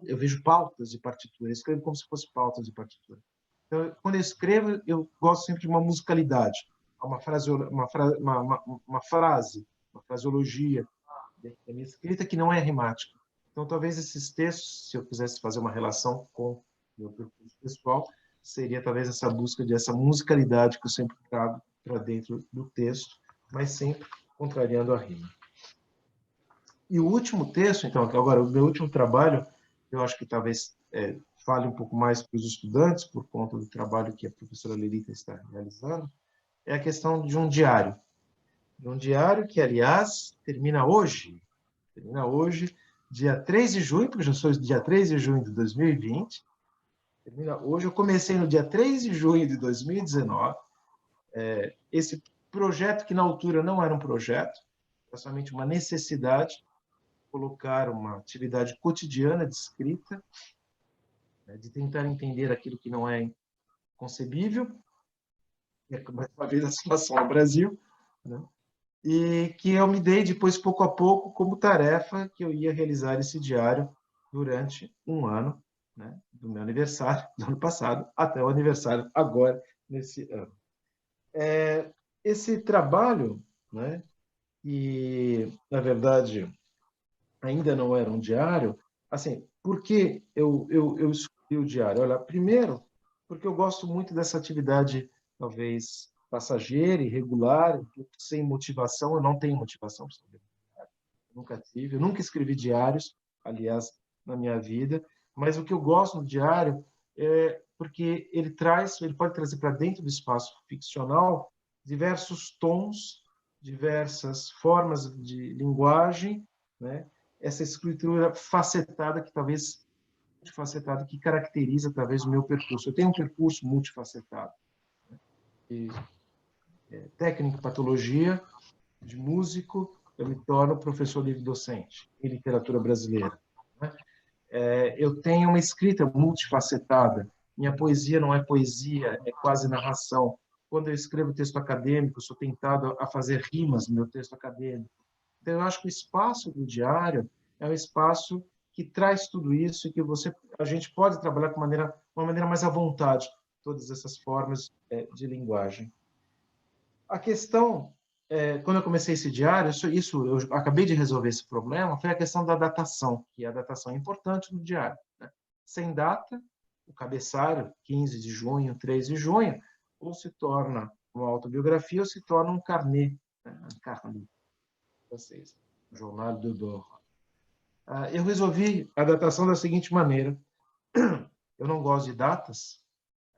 eu vejo pautas de partitura. Eu escrevo como se fosse pautas de partitura. Então, quando eu escrevo, eu gosto sempre de uma musicalidade, uma fraseologia da minha escrita que não é rimática. Então, talvez esses textos, se eu quisesse fazer uma relação com o meu percurso pessoal, seria talvez essa busca dessa musicalidade que eu sempre trago para dentro do texto, mas sempre contrariando a rima. E o último texto, então, agora, o meu último trabalho, eu acho que talvez fale um pouco mais para os estudantes, por conta do trabalho que a professora Lelita está realizando, é a questão de um diário. De um diário que, aliás, termina hoje, dia 3 de junho, porque já sou dia 3 de junho de 2020. Termina hoje. Eu comecei no dia 3 de junho de 2019. Esse projeto, que na altura não era um projeto, era somente uma necessidade de colocar uma atividade cotidiana de escrita, né, de tentar entender aquilo que não é concebível, mais uma vez a situação no Brasil, né? E que eu me dei depois, pouco a pouco, como tarefa que eu ia realizar esse diário durante um ano, né, do meu aniversário do ano passado até o aniversário agora, nesse ano. Esse trabalho, né, que, na verdade, ainda não era um diário, assim, por que eu escolhi o diário? Olha, primeiro, porque eu gosto muito dessa atividade, talvez, passageira, irregular, sem motivação. Eu não tenho motivação para escrever. Nunca tive, eu nunca escrevi diários, aliás, na minha vida, mas o que eu gosto no diário é porque ele pode trazer para dentro do espaço ficcional diversos tons, diversas formas de linguagem, né? Essa escritura facetada que talvez multifacetada que caracteriza talvez o meu percurso. Eu tenho um percurso multifacetado, né? E, técnico em patologia, de músico, eu me torno professor livre-docente em literatura brasileira, né? Eu tenho uma escrita multifacetada. Minha poesia não é poesia, é quase narração. Quando eu escrevo texto acadêmico, sou tentado a fazer rimas no meu texto acadêmico. Então, eu acho que o espaço do diário é um espaço que traz tudo isso e que a gente pode trabalhar com uma maneira mais à vontade, todas essas formas de linguagem. A questão, quando eu comecei esse diário, eu acabei de resolver esse problema, foi a questão da datação, que a datação é importante no diário, né? Sem data, o cabeçalho, 15 de junho, 3 de junho, ou se torna uma autobiografia ou se torna um carnê, né? Um carnê, vocês, o Jornal do Dor. Eu resolvi a datação da seguinte maneira: eu não gosto de datas,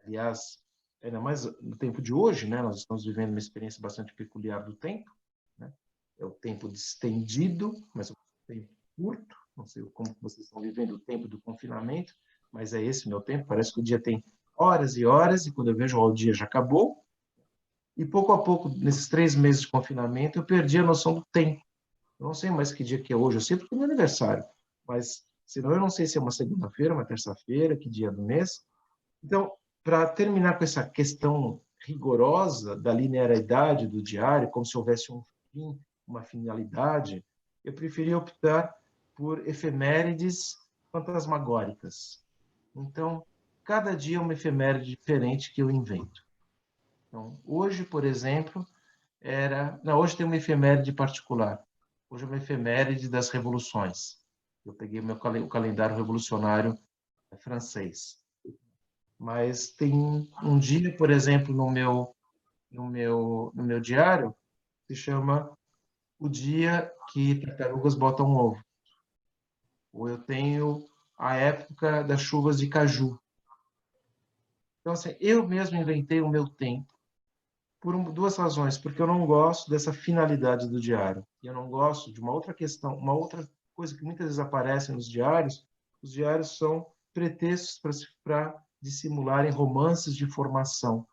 aliás, ainda mais no tempo de hoje, né? Nós estamos vivendo uma experiência bastante peculiar do tempo, né? É o tempo estendido, mas o tempo curto. Não sei como vocês estão vivendo o tempo do confinamento, mas é esse o meu tempo. Parece que o dia tem horas e horas, e quando eu vejo, o dia já acabou. E pouco a pouco, nesses 3 meses de confinamento, eu perdi a noção do tempo. Eu não sei mais que dia que é hoje, eu sei porque é meu aniversário, mas senão eu não sei se é uma segunda-feira, uma terça-feira, que dia do mês. Então, para terminar com essa questão rigorosa da linearidade do diário, como se houvesse um fim, uma finalidade, eu preferi optar por efemérides fantasmagóricas. Então, cada dia é uma efeméride diferente que eu invento. Então, hoje, por exemplo, hoje tem uma efeméride particular. Hoje é uma efeméride das revoluções. Eu peguei o calendário revolucionário francês. Mas tem um dia, por exemplo, no meu diário, que se chama o dia que tartarugas botam ovo. Ou eu tenho a época das chuvas de caju. Então, assim, eu mesmo inventei o meu tempo por duas razões. Porque eu não gosto dessa finalidade do diário. E eu não gosto de uma outra questão, uma outra coisa que muitas vezes aparece nos diários. Os diários são pretextos para dissimularem romances de formação.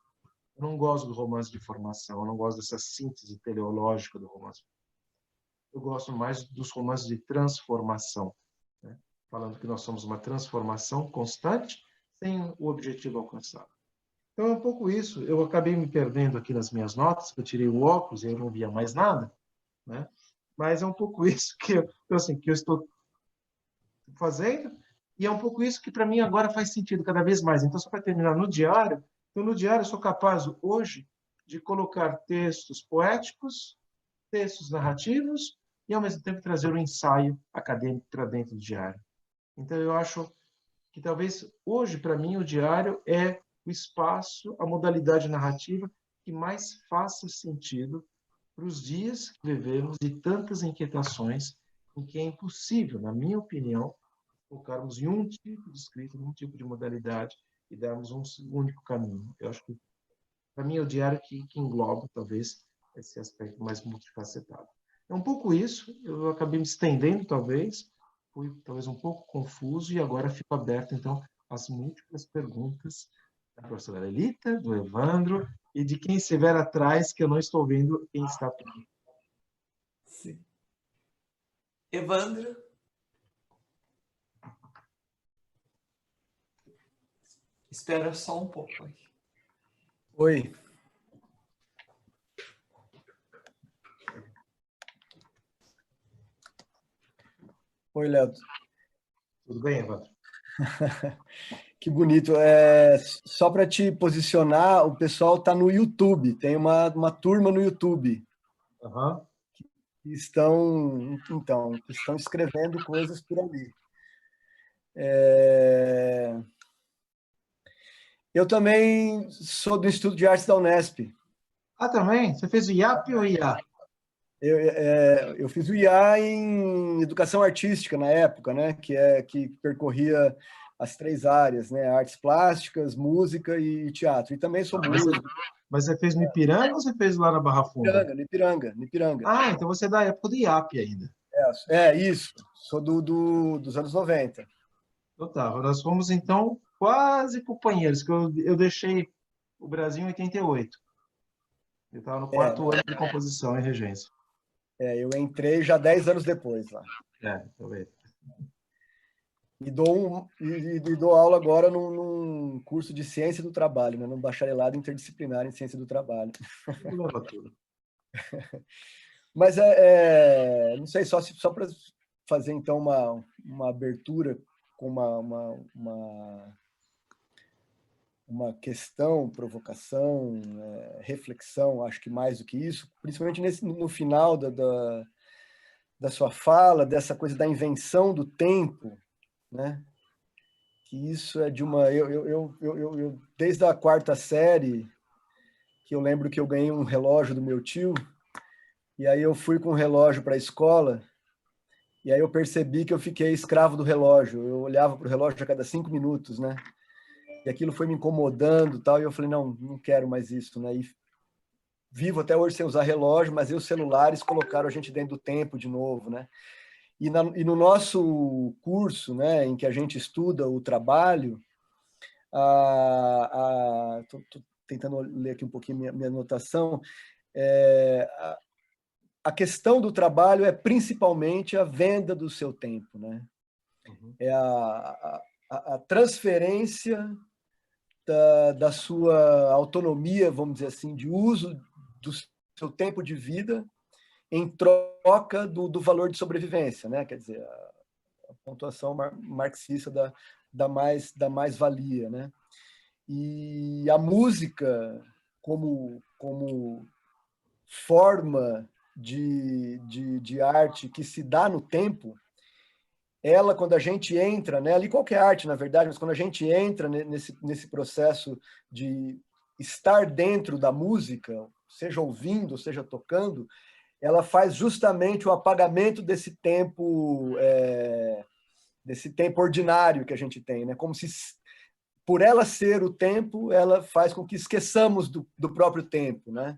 Eu não gosto do romance de formação, eu não gosto dessa síntese teleológica do romance. Eu gosto mais dos romances de transformação, né? Falando que nós somos uma transformação constante sem o objetivo alcançado. Então é um pouco isso. Eu acabei me perdendo aqui nas minhas notas, que eu tirei o óculos e eu não via mais nada, né? Mas é um pouco isso que eu estou fazendo, e é um pouco isso que para mim agora faz sentido cada vez mais. Então, só para terminar, no diário eu sou capaz hoje de colocar textos poéticos, textos narrativos e ao mesmo tempo trazer um ensaio acadêmico para dentro do diário. Então eu acho que talvez hoje para mim o diário é o espaço, a modalidade narrativa que mais faça sentido para os dias que vivemos de tantas inquietações, em que é impossível, na minha opinião, focarmos em um tipo de escrita, em um tipo de modalidade e darmos um único caminho. Eu acho que, para mim, é o diário que engloba, talvez, esse aspecto mais multifacetado. É um pouco isso, eu acabei me estendendo, talvez, fui talvez um pouco confuso e agora fico aberto, então, às múltiplas perguntas da professora Elita, do Evandro e de quem estiver atrás, que eu não estou vendo quem está por aqui. Sim. Evandro? Espera só um pouco aí. Oi. Oi, Léo. Tudo bem, Evandro? Que bonito. Só para te posicionar, o pessoal está no YouTube. Tem uma turma no YouTube. Uhum. Que estão escrevendo coisas por ali. Eu também sou do Instituto de Artes da Unesp. Ah, também? Você fez o IAP ou IA? Eu fiz o IA em Educação Artística na época, né? Que percorria as três áreas, né? Artes plásticas, música e teatro. E também sou músico. Mas você fez no Ipiranga ou você fez lá na Barra Funda? No Ipiranga. Ah, então você é da época do IAP ainda. Isso. Sou dos anos 90. Então tá, nós fomos então quase companheiros, que eu deixei o Brasil em 88. Eu estava no quarto ano de composição e regência. Eu entrei já 10 anos depois lá. Talvez. E dou aula agora num curso de Ciência do Trabalho, né? Num bacharelado interdisciplinar em Ciência do Trabalho. Leva tudo. Mas não sei, só para fazer então uma abertura com uma questão, provocação, reflexão, acho que mais do que isso, principalmente no final da sua fala, dessa coisa da invenção do tempo, né? Que isso é de uma... Eu desde a quarta série, que eu lembro que eu ganhei um relógio do meu tio, e aí eu fui com o relógio para a escola, e aí eu percebi que eu fiquei escravo do relógio. Eu olhava para o relógio a cada 5 minutos, né? E aquilo foi me incomodando, tal, e eu falei, não quero mais isso, né? E vivo até hoje sem usar relógio, mas aí os celulares colocaram a gente dentro do tempo de novo, né? E no nosso curso, né, em que a gente estuda o trabalho, tô tentando ler aqui um pouquinho minha anotação, a questão do trabalho é principalmente a venda do seu tempo, né? Uhum. É a transferência da sua autonomia, vamos dizer assim, de uso do seu tempo de vida em troca do valor de sobrevivência, né? Quer dizer, a pontuação marxista da mais-valia, né? E a música como forma de arte que se dá no tempo, ela, quando a gente entra, né, ali qualquer arte, na verdade, mas quando a gente entra nesse processo de estar dentro da música, seja ouvindo, seja tocando, ela faz justamente o apagamento desse tempo ordinário que a gente tem, né? Como se, por ela ser o tempo, ela faz com que esqueçamos do próprio tempo, né?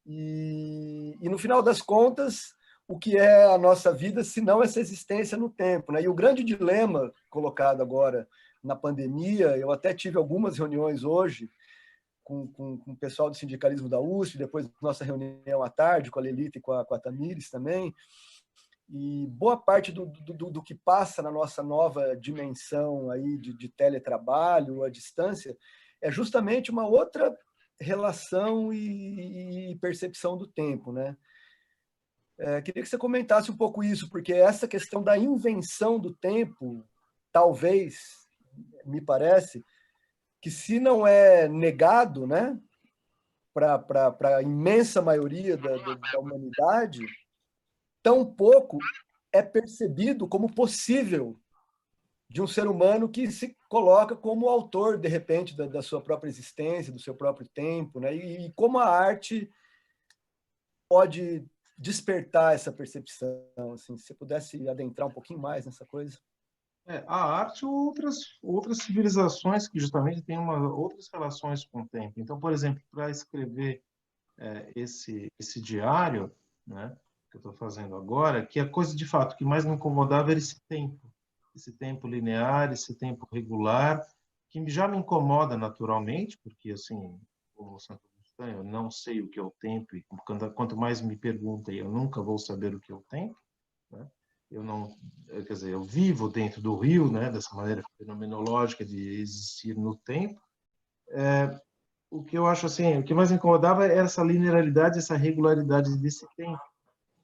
E no final das contas, o que é a nossa vida, se não essa existência no tempo, né? E o grande dilema colocado agora na pandemia, eu até tive algumas reuniões hoje com o pessoal do sindicalismo da USP, depois nossa reunião à tarde com a Lelita e com a Tamires também, e boa parte do que passa na nossa nova dimensão aí de teletrabalho, à distância, é justamente uma outra relação e percepção do tempo, né? Queria que você comentasse um pouco isso, porque essa questão da invenção do tempo, talvez, me parece, que se não é negado, né, para a imensa maioria da humanidade, tão pouco é percebido como possível de um ser humano que se coloca como autor, de repente, da sua própria existência, do seu próprio tempo, né? E como a arte pode despertar essa percepção, assim, se você pudesse adentrar um pouquinho mais nessa coisa. A arte ou outras civilizações que justamente têm outras relações com o tempo. Então, por exemplo, para escrever esse diário, né, que eu estou fazendo agora, que a coisa de fato que mais me incomodava era esse tempo linear, esse tempo regular, que já me incomoda naturalmente, porque assim, como Santo Agostinho, eu não sei o que é o tempo e quanto mais me perguntem, eu nunca vou saber o que é o tempo, né? Eu não, quer dizer, eu vivo dentro do rio, né, dessa maneira fenomenológica de existir no tempo. O que eu acho assim, o que mais me incomodava era essa linearidade, essa regularidade desse tempo.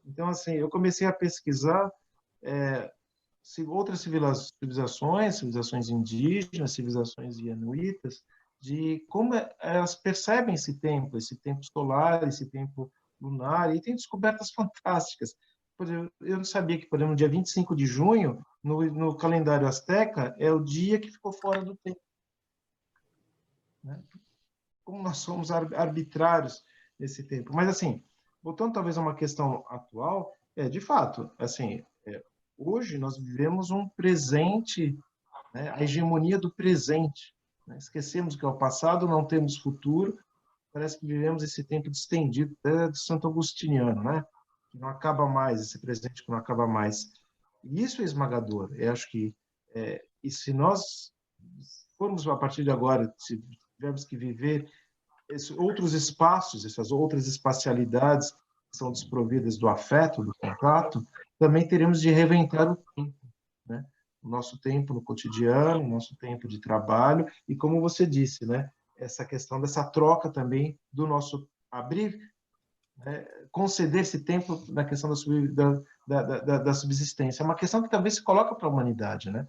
Então, assim, eu comecei a pesquisar outras civilizações indígenas, civilizações inuitas, de como elas percebem esse tempo solar, esse tempo lunar, e tem descobertas fantásticas. Por exemplo, eu não sabia que, por exemplo, no dia 25 de junho, no calendário asteca, é o dia que ficou fora do tempo, né? Como nós somos arbitrários nesse tempo. Mas, assim, voltando talvez a uma questão atual, de fato, assim, hoje nós vivemos um presente, né, a hegemonia do presente, né? Esquecemos que é o passado, não temos futuro, parece que vivemos esse tempo distendido, até de Santo Agostiniano, né? Que não acaba mais, esse presente que não acaba mais. E isso é esmagador. Eu acho que, e se nós formos, a partir de agora, se tivermos que viver outros espaços, essas outras espacialidades que são desprovidas do afeto, do contato, também teremos de reinventar o tempo, né? O nosso tempo no cotidiano, o nosso tempo de trabalho e, como você disse, né, essa questão dessa troca também do nosso abrir, né, conceder esse tempo na questão da subsistência. É uma questão que também se coloca para a humanidade, né?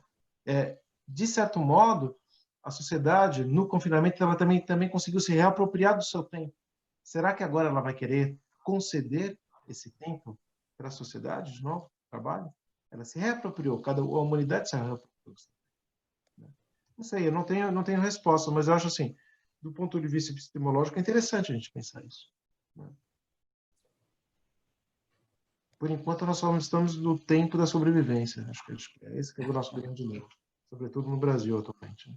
De certo modo, a sociedade, no confinamento, ela também conseguiu se reapropriar do seu tempo. Será que agora ela vai querer conceder esse tempo para a sociedade de novo, trabalho? Ela se reapropriou, a humanidade se reapropriou. Não sei, eu não tenho resposta, mas eu acho assim, do ponto de vista epistemológico, é interessante a gente pensar isso, né? Por enquanto, nós só estamos no tempo da sobrevivência. Acho que é esse que é o nosso grande medo, sobretudo no Brasil atualmente,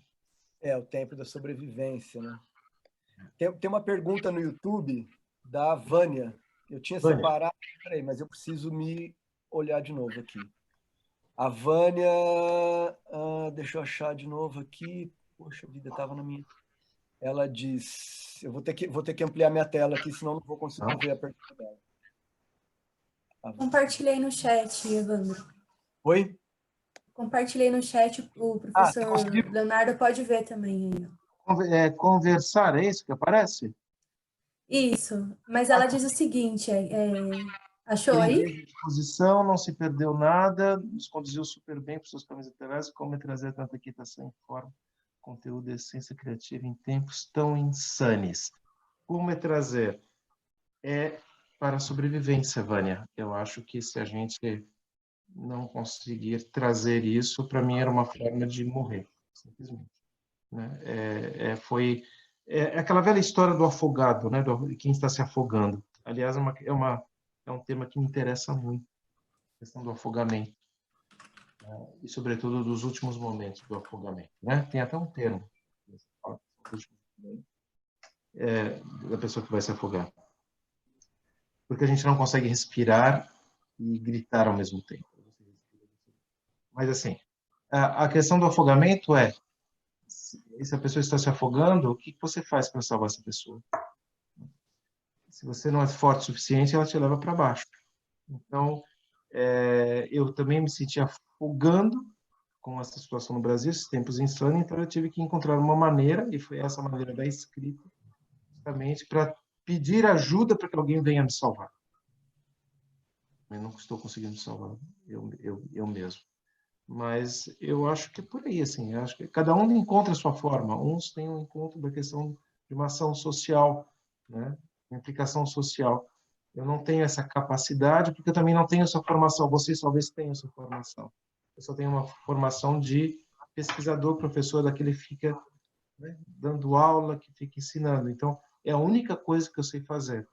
né? O tempo da sobrevivência, né? Tem uma pergunta no YouTube da Vânia. Eu tinha Vânia. separado, peraí, mas eu preciso me olhar de novo aqui. A Vânia, deixa eu achar de novo aqui. Poxa vida, estava na minha. Ela diz, eu vou ter que ampliar minha tela aqui, senão não vou conseguir ver a pergunta dela. Compartilhei no chat, Evandro. Oi? Compartilhei no chat, o professor Leonardo pode ver também. Conversar, é isso que aparece? Isso, mas ela diz o seguinte, Achou aí? Tem exposição, não se perdeu nada, nos conduziu super bem para os seus caminhos literários, como trazer tanta equitação em forma, conteúdo e essência criativa em tempos tão insanes. Como trazer? É para a sobrevivência, Vânia. Eu acho que se a gente não conseguir trazer isso, para mim era uma forma de morrer, simplesmente. Né? É aquela velha história do afogado, né? De quem está se afogando. Aliás, é um tema que me interessa muito, a questão do afogamento, né? E, sobretudo, dos últimos momentos do afogamento. Né? Tem até um termo da pessoa que vai se afogar. Porque a gente não consegue respirar e gritar ao mesmo tempo. Mas, assim, a questão do afogamento é, se a pessoa está se afogando, o que você faz para salvar essa pessoa? Se você não é forte o suficiente, ela te leva para baixo. Então, eu também me senti afogando com essa situação no Brasil, esses tempos insanos, então eu tive que encontrar uma maneira, e foi essa maneira da escrita, justamente para pedir ajuda para que alguém venha me salvar. Eu não estou conseguindo salvar eu mesmo. Mas eu acho que é por aí, assim, eu acho que cada um encontra a sua forma. Uns têm um encontro da questão de uma ação social, né? Implicação social. Eu não tenho essa capacidade, porque eu também não tenho essa formação. Vocês talvez tenham essa formação. Eu só tenho uma formação de pesquisador, professor, daquele que fica, né, dando aula, que fica ensinando. Então, é a única coisa que eu sei fazer,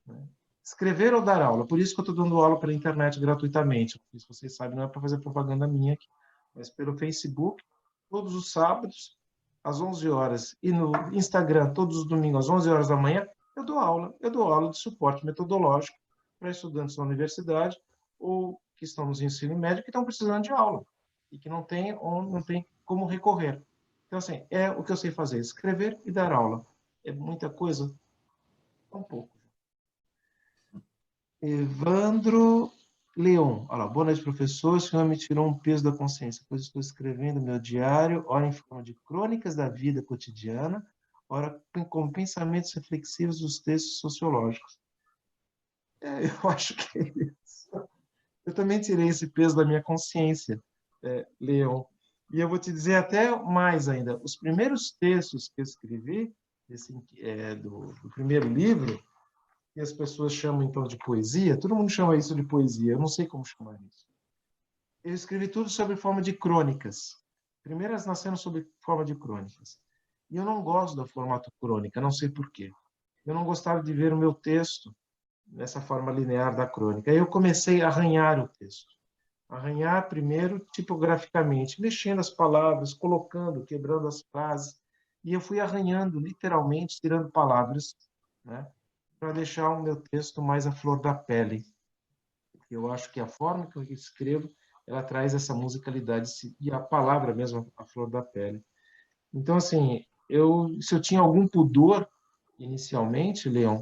né? Escrever ou dar aula. Por isso que eu estou dando aula pela internet gratuitamente. Se vocês sabem, não é para fazer propaganda minha aqui, mas pelo Facebook, todos os sábados, às 11 horas. E no Instagram, todos os domingos, às 11 horas da manhã, eu dou aula. Eu dou aula de suporte metodológico para estudantes da universidade ou que estão no ensino médio que estão precisando de aula e que não tem como recorrer. Então, assim, é o que eu sei fazer, escrever e dar aula. É muita coisa? Um pouco. Evandro Leon. Olha lá, boa noite, professor. O senhor me tirou um peso da consciência, pois estou escrevendo meu diário, ora em forma de crônicas da vida cotidiana, ora com pensamentos reflexivos dos textos sociológicos. Eu acho que é isso. Eu também tirei esse peso da minha consciência, Leon. E eu vou te dizer até mais ainda. Os primeiros textos que eu escrevi, do primeiro livro, que as pessoas chamam então de poesia, todo mundo chama isso de poesia, eu não sei como chamar isso. Eu escrevi tudo sob forma de crônicas. Primeiras nasceram sob forma de crônicas. E eu não gosto do formato crônica, não sei porquê. Eu não gostava de ver o meu texto nessa forma linear da crônica. Aí eu comecei a arranhar o texto. Arranhar primeiro tipograficamente, mexendo as palavras, colocando, quebrando as frases. E eu fui arranhando, literalmente, tirando palavras, né, para deixar o meu texto mais à flor da pele. Eu acho que a forma que eu escrevo, ela traz essa musicalidade e a palavra mesmo à flor da pele. Então, assim, se eu tinha algum pudor inicialmente, Leon,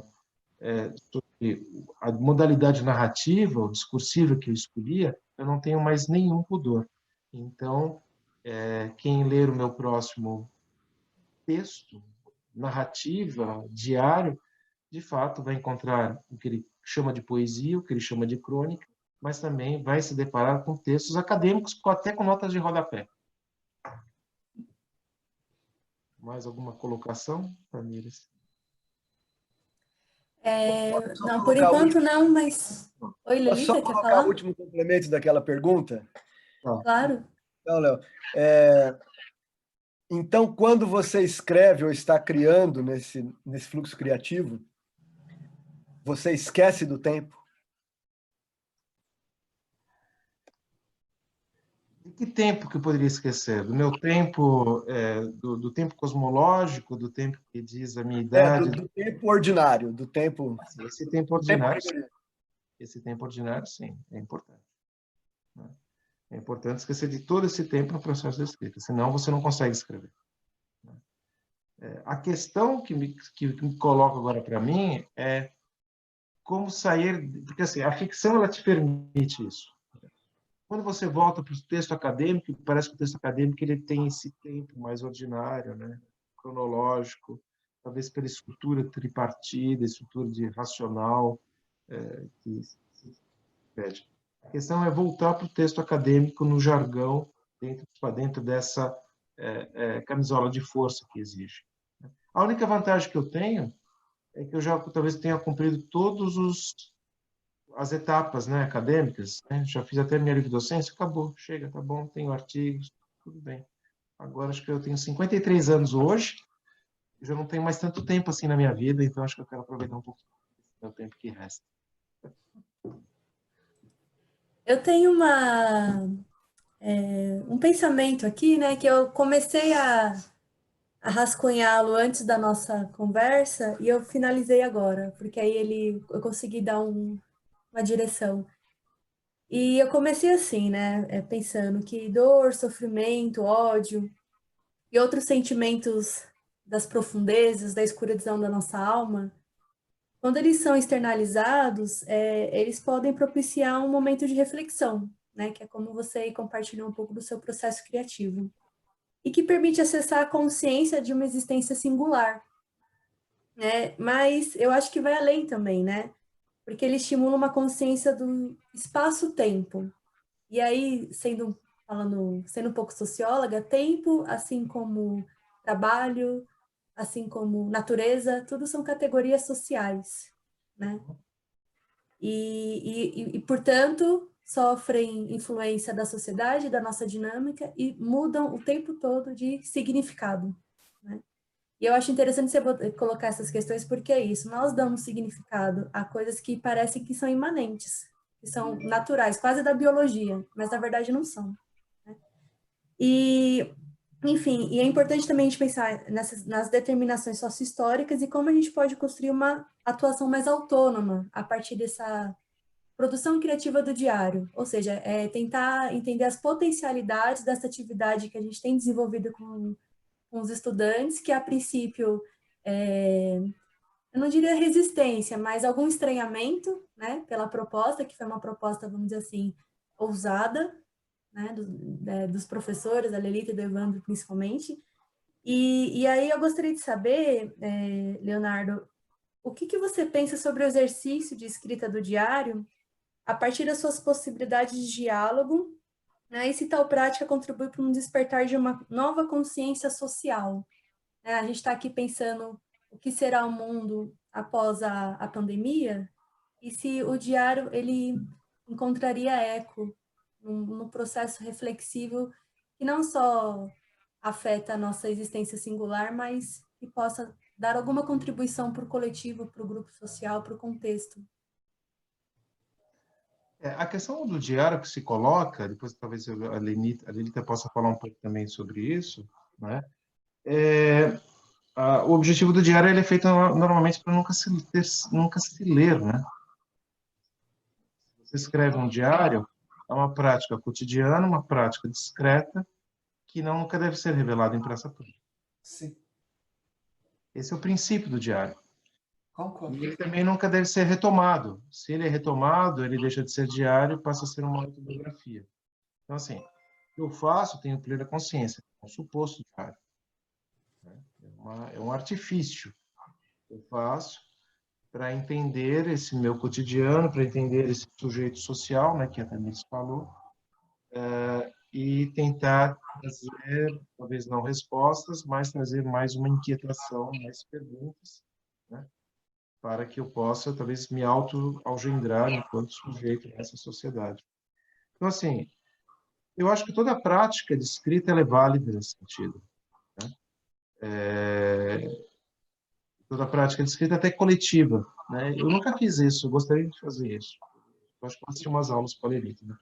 sobre a modalidade narrativa ou discursiva que eu escolhia, eu não tenho mais nenhum pudor. Então, quem ler o meu próximo texto, narrativa, diário, de fato vai encontrar o que ele chama de poesia, o que ele chama de crônica, mas também vai se deparar com textos acadêmicos, até com notas de rodapé. Mais alguma colocação, Tamires? Não, por enquanto não, mas... Oi, Posso só Lelita, quer colocar o falar? último complemento daquela pergunta? Claro. Então, Léo, então, quando você escreve ou está criando nesse fluxo criativo, você esquece do tempo? De que tempo que eu poderia esquecer? Do meu tempo, do tempo cosmológico, do tempo que diz a minha idade? Do tempo ordinário, do tempo... Esse tempo ordinário, esse tempo ordinário, sim, é importante. Né? É importante esquecer de todo esse tempo no processo de escrita, senão você não consegue escrever. A questão que me coloca agora para mim é como sair... Porque assim, a ficção ela te permite isso. Quando você volta para o texto acadêmico, parece que o texto acadêmico ele tem esse tempo mais ordinário, né? Cronológico, talvez pela estrutura tripartida, estrutura de racional, que se Wikipedia. A questão é voltar para o texto acadêmico no jargão, dentro dessa camisola de força que exige. A única vantagem que eu tenho é que eu já talvez tenha cumprido todas as etapas, né, acadêmicas, né? Já fiz até minha livre docência, acabou, chega, tá bom, tenho artigos, tudo bem. Agora acho que eu tenho 53 anos hoje, já não tenho mais tanto tempo assim na minha vida, então acho que eu quero aproveitar um pouco do tempo que resta. Eu tenho um pensamento aqui, né, que eu comecei a rascunhá-lo antes da nossa conversa e eu finalizei agora, porque aí eu consegui dar uma direção. E eu comecei assim, né, pensando que dor, sofrimento, ódio e outros sentimentos das profundezas, da escuridão da nossa alma, quando eles são externalizados, eles podem propiciar um momento de reflexão, né, que é como você compartilhou um pouco do seu processo criativo, e que permite acessar a consciência de uma existência singular, né? Mas eu acho que vai além também, né? Porque ele estimula uma consciência do espaço-tempo. E aí, sendo um pouco socióloga, tempo, assim como trabalho, assim como natureza, tudo são categorias sociais, né? Portanto, sofrem influência da sociedade, da nossa dinâmica e mudam o tempo todo de significado, né? E eu acho interessante você colocar essas questões porque é isso, nós damos significado a coisas que parecem que são imanentes, que são naturais, quase da biologia, mas na verdade não são, né? E, enfim, e é importante também a gente pensar nas determinações sócio-históricas e como a gente pode construir uma atuação mais autônoma a partir dessa produção criativa do diário, ou seja, tentar entender as potencialidades dessa atividade que a gente tem desenvolvido com os estudantes, que a princípio, eu não diria resistência, mas algum estranhamento, né, pela proposta, que foi uma proposta, vamos dizer assim, ousada, né, dos professores, da Lelita e do Evandro principalmente. E aí eu gostaria de saber, Leonardo, o que você pensa sobre o exercício de escrita do diário a partir das suas possibilidades de diálogo, né, e se tal prática contribui para um despertar de uma nova consciência social, né? A gente está aqui pensando o que será o mundo após a pandemia e se o diário ele encontraria eco no processo reflexivo que não só afeta a nossa existência singular, mas que possa dar alguma contribuição para o coletivo, para o grupo social, para o contexto. A questão do diário que se coloca, depois talvez a Lenita possa falar um pouco também sobre isso, né? O objetivo do diário ele é feito normalmente para nunca se ler, né? Você escreve um diário, é uma prática cotidiana, uma prática discreta, que nunca deve ser revelada em praça pública. Sim, Esse é o princípio do diário. concordo. E ele também nunca deve ser retomado. Se ele é retomado, ele deixa de ser diário e passa a ser uma autobiografia. Então, assim, eu faço, tenho plena consciência, é um suposto diário. Né? É um artifício que eu faço para entender esse meu cotidiano, para entender esse sujeito social, né, que a Tamires falou, e tentar trazer, talvez não respostas, mas trazer mais uma inquietação, mais perguntas, né, para que eu possa, talvez, me auto-algendrar enquanto sujeito nessa sociedade. Então, assim, eu acho que toda a prática de escrita ela é válida nesse sentido. Né? Toda a prática de escrita até coletiva. Né? Eu nunca fiz isso, eu gostaria de fazer isso. Eu acho que eu assisti umas aulas com a Lelita, né?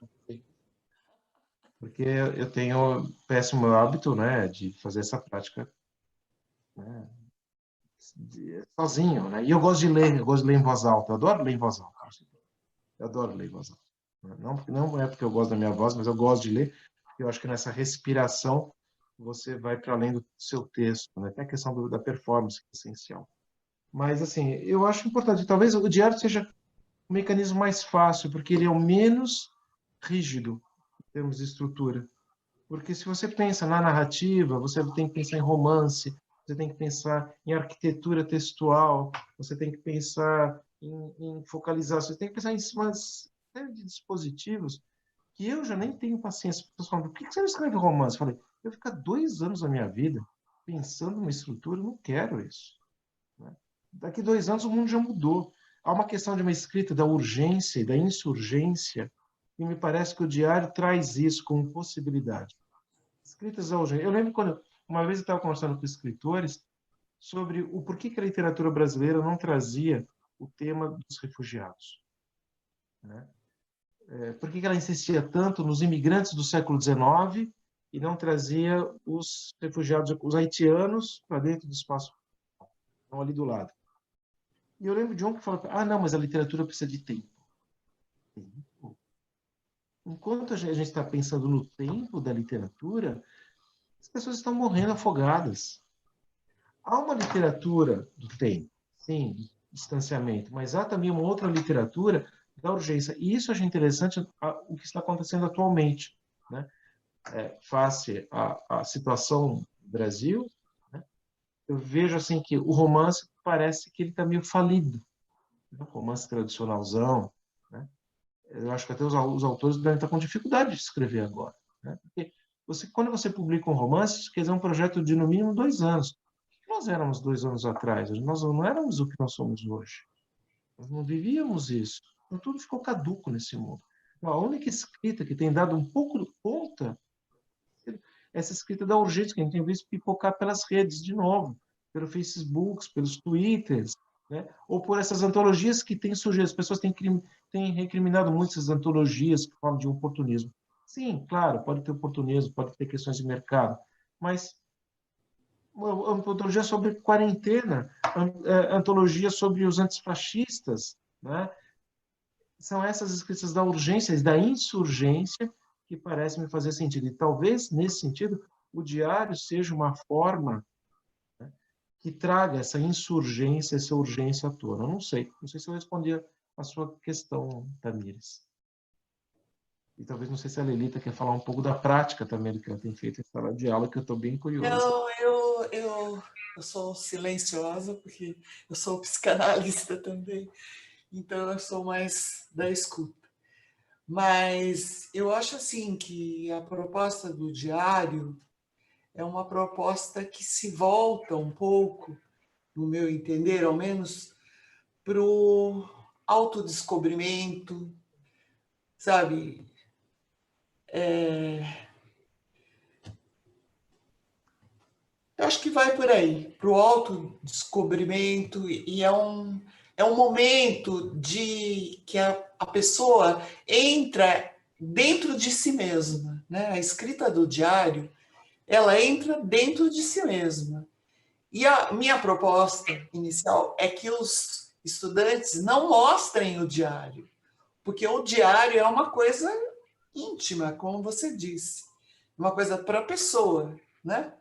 Porque eu tenho péssimo hábito, né, de fazer essa prática, né, sozinho, né? E eu gosto de ler em voz alta, eu adoro ler em voz alta. Eu adoro ler em voz alta. Não é porque eu gosto da minha voz, mas eu gosto de ler, porque eu acho que nessa respiração você vai para além do seu texto, né? Tem a questão da performance que é essencial. Mas, assim, eu acho importante, talvez o diário seja o mecanismo mais fácil, porque ele é o menos rígido em termos de estrutura. Porque se você pensa na narrativa, você tem que pensar em romance, você tem que pensar em arquitetura textual, você tem que pensar em focalizar, você tem que pensar em série de dispositivos que eu já nem tenho paciência. As pessoas falam, por que você não escreve romance? Eu falei, eu ficar 2 anos da minha vida pensando numa estrutura, eu não quero isso. Né? Daqui 2 anos o mundo já mudou. Há uma questão de uma escrita da urgência e da insurgência, e me parece que o diário traz isso como possibilidade. Escritas da urgência. Eu lembro quando, uma vez eu estava conversando com escritores sobre o porquê que a literatura brasileira não trazia o tema dos refugiados. Né? Por que ela insistia tanto nos imigrantes do século XIX e não trazia os refugiados, os haitianos, para dentro do espaço, não ali do lado. E eu lembro de um que falou, não, mas a literatura precisa de tempo. Enquanto a gente está pensando no tempo da literatura, as pessoas estão morrendo afogadas. Há uma literatura do tempo, sim, de distanciamento, mas há também uma outra literatura da urgência. E isso eu acho interessante o que está acontecendo atualmente, né? Face à situação do Brasil, né? Eu vejo assim que o romance parece que ele está meio falido, né? O romance tradicionalzão, né? Eu acho que até os autores devem estar com dificuldade de escrever agora, né? Porque quando você publica um romance, isso quer dizer um projeto de no mínimo 2 anos. O que nós éramos 2 anos atrás? Nós não éramos o que nós somos hoje. Nós não vivíamos isso. Então, tudo ficou caduco nesse mundo. Então, a única escrita que tem dado um pouco de conta é essa escrita da urgência que a gente tem visto pipocar pelas redes de novo, pelos Facebooks, pelos Twitters, né? Ou por essas antologias que têm surgido. As pessoas têm recriminado muito essas antologias que falam de oportunismo. Sim, claro, pode ter oportunismo, pode ter questões de mercado, mas uma antologia sobre quarentena, antologia sobre os antifascistas, né? São essas escritas da urgência, da insurgência, que parece me fazer sentido. E talvez, nesse sentido, o diário seja uma forma, né, que traga essa insurgência, essa urgência à tona. Eu não sei se eu respondi a sua questão, Tamires. E talvez, não sei se a Lelita quer falar um pouco da prática também, do que ela tem feito em sala de aula, que eu estou bem curioso. Não, eu sou silenciosa, porque eu sou psicanalista também, então eu sou mais da escuta. Mas eu acho assim que a proposta do diário é uma proposta que se volta um pouco, no meu entender, ao menos, para o autodescobrimento, sabe? Eu acho que vai por aí, para o autodescobrimento, e é um momento de que a pessoa entra dentro de si mesma, né? A escrita do diário, ela entra dentro de si mesma. E a minha proposta inicial é que os estudantes não mostrem o diário, porque o diário é uma coisa íntima, como você disse, uma coisa para a pessoa, né?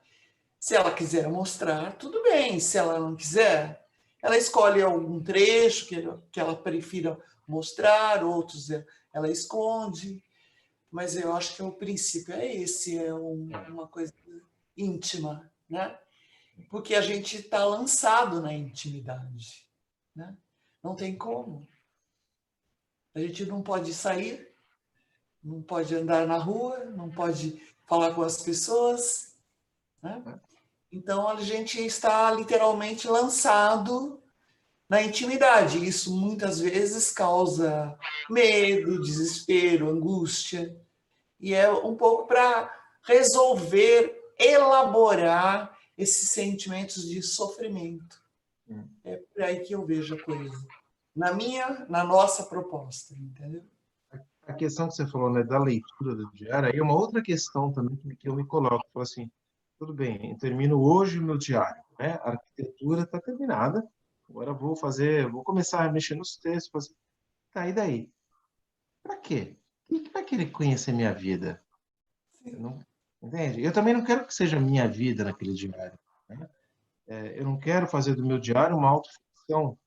Se ela quiser mostrar, tudo bem. Se ela não quiser, ela escolhe algum trecho que ela prefira mostrar, outros ela esconde. Mas eu acho que o princípio é esse, uma coisa íntima, né? Porque a gente está lançado na intimidade, né? Não tem como. A gente não pode sair, não pode andar na rua, não pode falar com as pessoas, né? Então, a gente está literalmente lançado na intimidade. Isso muitas vezes causa medo, desespero, angústia. E é um pouco para resolver, elaborar esses sentimentos de sofrimento. É por aí que eu vejo a coisa. Na nossa proposta, entendeu? A questão que você falou, né, da leitura do diário, aí é uma outra questão também que eu me coloco. Falo assim, tudo bem, eu termino hoje o meu diário, né? A arquitetura está terminada, agora vou começar a mexer nos textos, fazer... Tá, e daí? Para quê? Quem que vai querer conhecer minha vida? Eu não, entende? Eu também não quero que seja minha vida naquele diário, né? Eu não quero fazer do meu diário uma autoficção,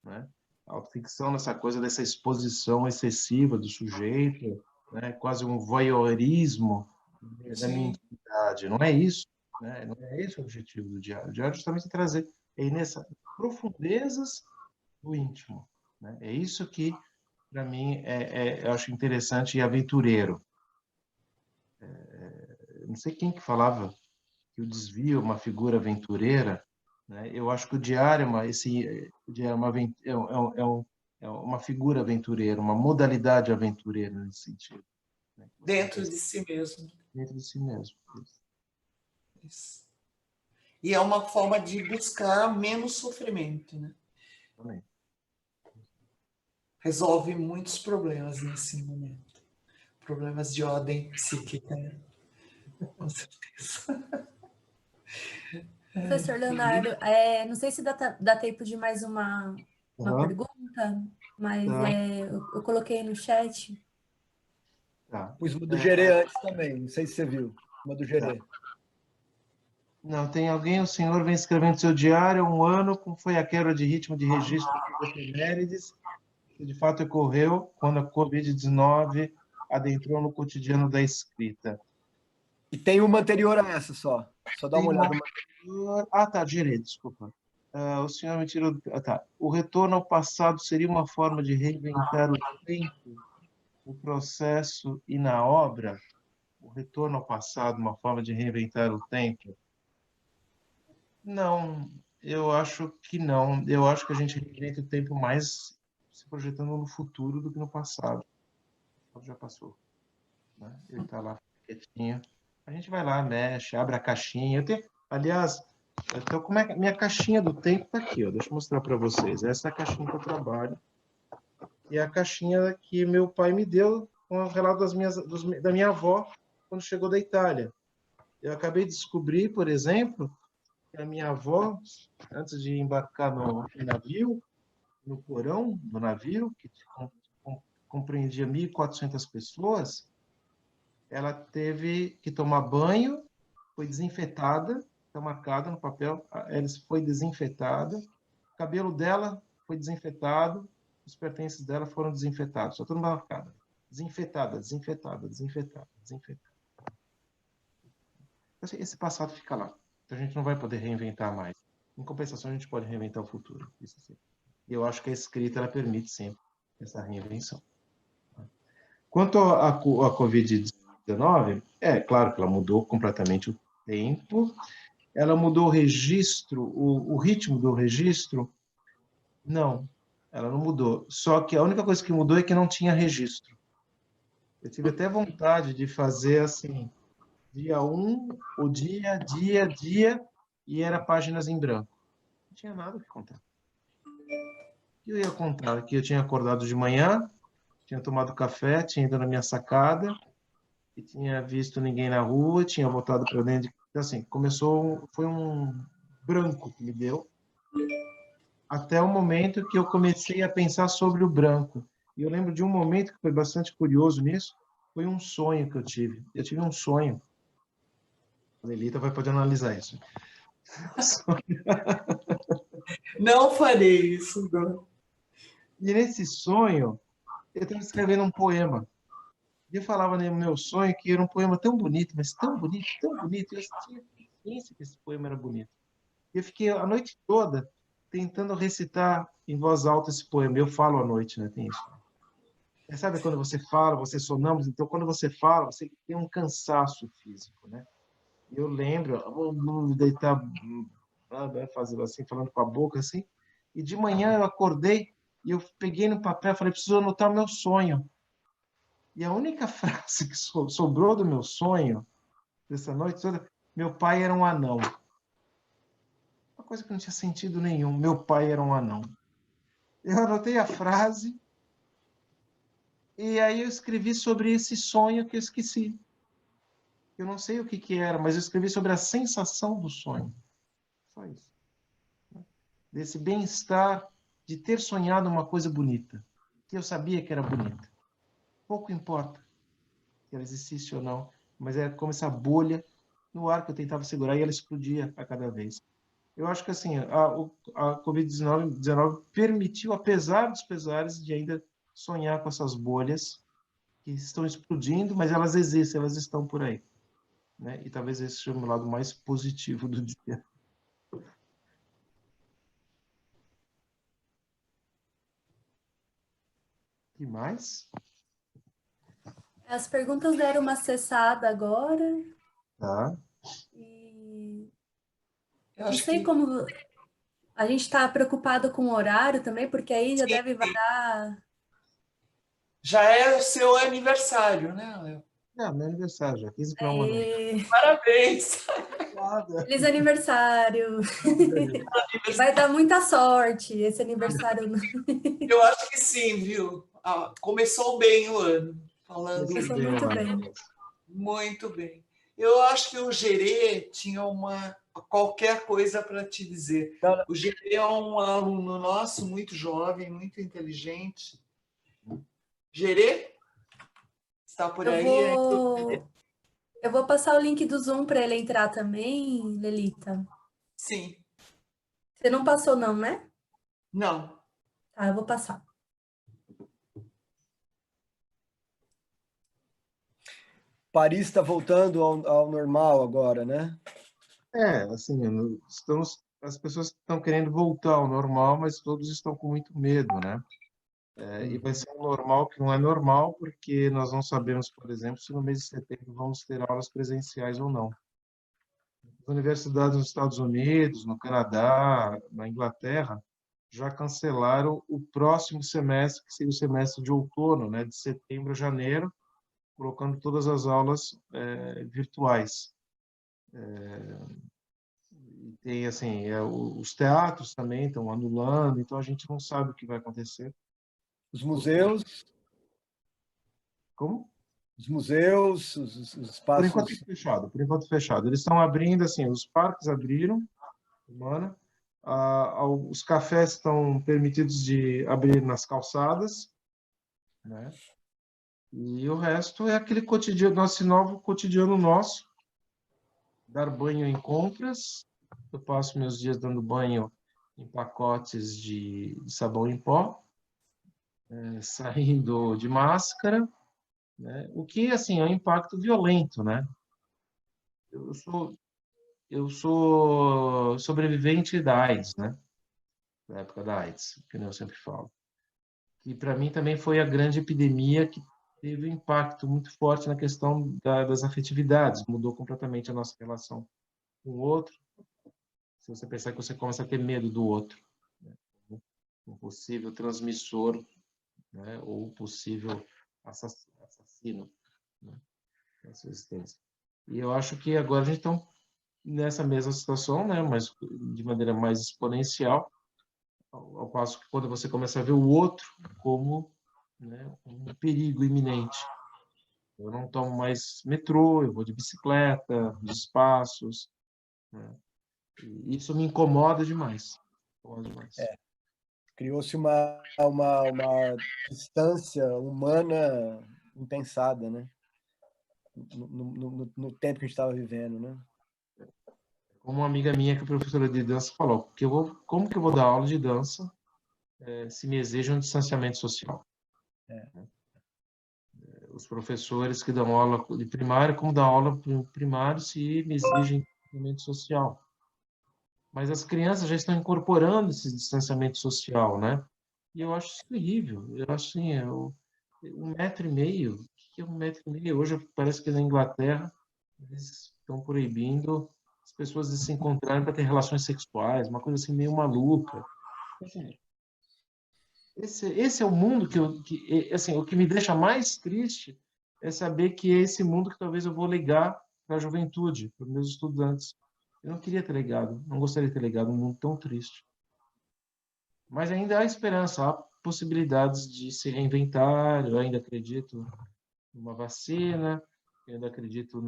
né? Autoficção nessa coisa dessa exposição excessiva do sujeito, né? Quase um voyeurismo da minha Sim. intimidade. Não é isso, né? Não é esse o objetivo do diário. O diário é justamente trazer nessas profundezas do íntimo, né? É isso que para mim, eu acho interessante e aventureiro. Não sei quem que falava que o desvio é uma figura aventureira, né? Eu acho que o diário o diário é é uma figura aventureira, uma modalidade aventureira nesse sentido, né? Dentro de si mesmo. Dentro de si mesmo. Isso. E é uma forma de buscar menos sofrimento, né? Também. Resolve muitos problemas nesse momento. Problemas de ordem psíquica, né? Com certeza. Professor Leonardo, não sei se dá tempo de mais uma Uhum. pergunta, mas Tá, eu coloquei no chat. tá. Pus uma do Gerê antes também, não sei se você viu. Uma do Tá. Gerê. Não, tem alguém, o senhor vem escrevendo seu diário há um ano, como foi a quebra de ritmo de registro das efemérides, que de fato ocorreu quando a Covid-19 adentrou no cotidiano da escrita. E tem uma anterior a essa só. Só dá Tem uma uma olhada. anterior. Ah, tá, direi, desculpa. O senhor me tirou. Ah, tá. O retorno ao passado seria uma forma de reinventar o tempo, o processo e na obra? O retorno ao passado, uma forma de reinventar o tempo? Não, eu acho que não. Eu acho que a gente reinventa o tempo mais se projetando no futuro do que no passado. O passado já passou, né? Ele está lá quietinho. A gente vai lá, mexe, abre a caixinha. Aliás, então, como é que minha caixinha do tempo está aqui, ó. Deixa eu mostrar para vocês. Essa é a caixinha que eu trabalho e a caixinha que meu pai me deu com o relato da minha avó quando chegou da Itália. Eu acabei de descobrir, por exemplo, que a minha avó, antes de embarcar no navio, no porão do navio, que compreendia 1.400 pessoas, ela teve que tomar banho, foi desinfetada, está marcada no papel, ela foi desinfetada, o cabelo dela foi desinfetado, os pertences dela foram desinfetados, está tudo marcado. Desinfetada, desinfetada, desinfetada, desinfetada. Esse passado fica lá. Então a gente não vai poder reinventar mais. Em compensação, a gente pode reinventar o futuro. Isso sim. E eu acho que a escrita ela permite sempre essa reinvenção. Quanto à Covid-19, é claro que ela mudou completamente o tempo, ela mudou o registro, o ritmo do registro? Não, ela não mudou. Só que a única coisa que mudou é que não tinha registro. Eu tive até vontade de fazer assim, dia 1, o dia, e era páginas em branco. Não tinha nada que contar. Eu ia contar que eu tinha acordado de manhã, tinha tomado café, tinha ido na minha sacada, e tinha visto ninguém na rua, tinha voltado para dentro. Então, assim, foi um branco que me deu, até o momento que eu comecei a pensar sobre o branco. E eu lembro de um momento que foi bastante curioso nisso, foi um sonho que eu tive. Eu tive um sonho. A Lelita vai poder analisar isso. Não farei isso, não. E nesse sonho, eu estava escrevendo um poema. E eu falava no meu sonho que era um poema tão bonito, mas tão bonito, tão bonito. Eu tinha consciência que esse poema era bonito. E eu fiquei a noite toda tentando recitar em voz alta esse poema. Eu falo à noite, né? Tem isso. Sabe quando você fala, você sonâmbulo? Então, quando você fala, você tem um cansaço físico, né? Eu lembro, eu vou deitar, fazendo assim, falando com a boca assim. E de manhã eu acordei e eu peguei no papel, falei, preciso anotar o meu sonho. E a única frase que sobrou do meu sonho, dessa noite toda, meu pai era um anão. Uma coisa que não tinha sentido nenhum. Meu pai era um anão. Eu anotei a frase e aí eu escrevi sobre esse sonho que eu esqueci. Eu não sei o que que era, mas eu escrevi sobre a sensação do sonho. Só isso. Desse bem-estar de ter sonhado uma coisa bonita, que eu sabia que era bonita. Pouco importa se ela existisse ou não, mas era como essa bolha no ar que eu tentava segurar e ela explodia a cada vez. Eu acho que assim, a Covid-19 permitiu, apesar dos pesares, de ainda sonhar com essas bolhas que estão explodindo, mas elas existem, elas estão por aí, né? E talvez esse seja o lado mais positivo do dia. que mais? As perguntas deram uma cessada agora. Tá. E Eu não acho sei que como... A gente está preocupado com o horário também, porque aí já sim, deve dar... já é o seu aniversário, né, Léo? Não, meu aniversário, já 15 para 1 da manhã. É, Parabéns! Nada. feliz aniversário! E vai dar muita sorte esse aniversário. Eu acho que sim, viu? Ah, começou bem o ano, falando Começou muito bem. muito bem. Eu acho que o Gerê tinha qualquer coisa para te dizer. Não, não. O Gerê é um aluno nosso, muito jovem, muito inteligente. Gerê? Está por Eu aí? vou passar o link do Zoom para ele entrar também, Lelita. Sim. Você não passou não, né? Não. Tá, eu vou passar. Paris está voltando ao normal agora, né? Assim, as pessoas estão querendo voltar ao normal, mas todos estão com muito medo, né? E vai ser um normal que não é normal, porque nós não sabemos, por exemplo, se no mês de setembro vamos ter aulas presenciais ou não. As universidades nos Estados Unidos, no Canadá, na Inglaterra, já cancelaram o próximo semestre, que seria o semestre de outono, né, de setembro a janeiro, colocando todas as aulas virtuais. E tem, assim, os teatros também estão anulando, então a gente não sabe o que vai acontecer. Os museus, Como? os Por enquanto espaços. fechado, por enquanto fechado. Eles estão abrindo, assim, os parques abriram, semana, os cafés estão permitidos de abrir nas calçadas, né? E o resto é aquele cotidiano, nosso novo cotidiano nosso, dar banho em compras. Eu passo meus dias dando banho em pacotes de sabão em pó, saindo de máscara, né? O que, assim, é um impacto violento, né? Eu sou, eu sou sobrevivente da AIDS, né? Da época da AIDS, que eu sempre falo. E para mim também foi a grande epidemia que teve um impacto muito forte na questão das afetividades, mudou completamente a nossa relação com o outro. Se você pensar que você começa a ter medo do outro, né? Um possível transmissor, né? Ou possível assassino, né? Essa existência. E eu acho que agora a gente está nessa mesma situação, né? Mas de maneira mais exponencial, ao passo que quando você começa a ver o outro como, né, um perigo iminente. Eu não tomo mais metrô, eu vou de bicicleta, de espaços, né? E isso me incomoda demais. Incomoda demais. Criou-se uma distância humana impensada, né? No tempo que a gente estava vivendo, né? Como uma amiga minha que é professora de dança falou, como que eu vou dar aula de dança se me exige um distanciamento social? Os professores que dão aula de primário, como dão aula primário se me exigem distanciamento social? Mas as crianças já estão incorporando esse distanciamento social, né? E eu acho isso terrível. Eu acho assim, 1,5 metro. O que é 1,5 metro? Hoje parece que na Inglaterra eles estão proibindo as pessoas de se encontrarem para ter relações sexuais, uma coisa assim meio maluca. Assim, esse é o mundo assim, o que me deixa mais triste é saber que é esse mundo que talvez eu vou legar para a juventude, para os meus estudantes. Eu não queria ter legado, não gostaria de ter legado um mundo tão triste. Mas ainda há esperança, há possibilidades de se reinventar. Eu ainda acredito numa vacina, eu ainda acredito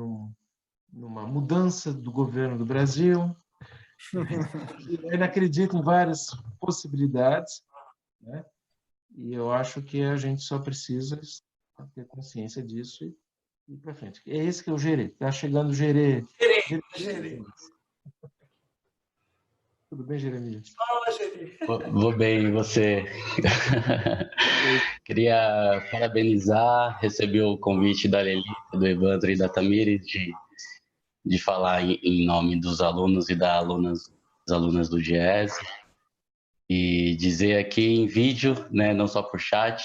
numa mudança do governo do Brasil. Eu ainda acredito em várias possibilidades, né? E eu acho que a gente só precisa ter consciência disso e ir para frente. É esse que é o Gerê. Está chegando o Gerê. Gerê. Tudo bem, Jeremias? Fala, Gerê. Vou bem, e você? Queria parabenizar, recebi o convite da Lelita, do Evandro e da Tamires de falar em nome dos alunos e das alunas do GES e dizer aqui em vídeo, né, não só por chat,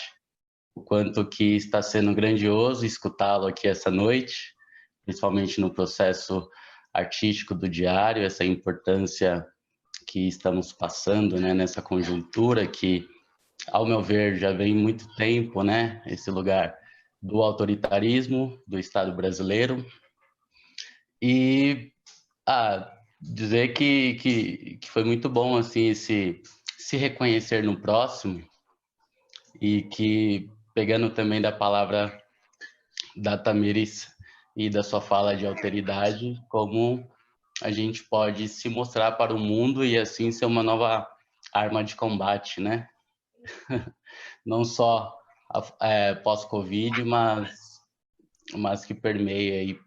o quanto que está sendo grandioso escutá-lo aqui essa noite, principalmente no processo artístico do diário, essa importância que estamos passando, né, nessa conjuntura que, ao meu ver, já vem muito tempo, né, esse lugar do autoritarismo do Estado brasileiro. E dizer que foi muito bom assim se reconhecer no próximo, e que, pegando também da palavra da Tamires e da sua fala de alteridade, como a gente pode se mostrar para o mundo e assim ser uma nova arma de combate, né? Não só pós-Covid, mas que permeia e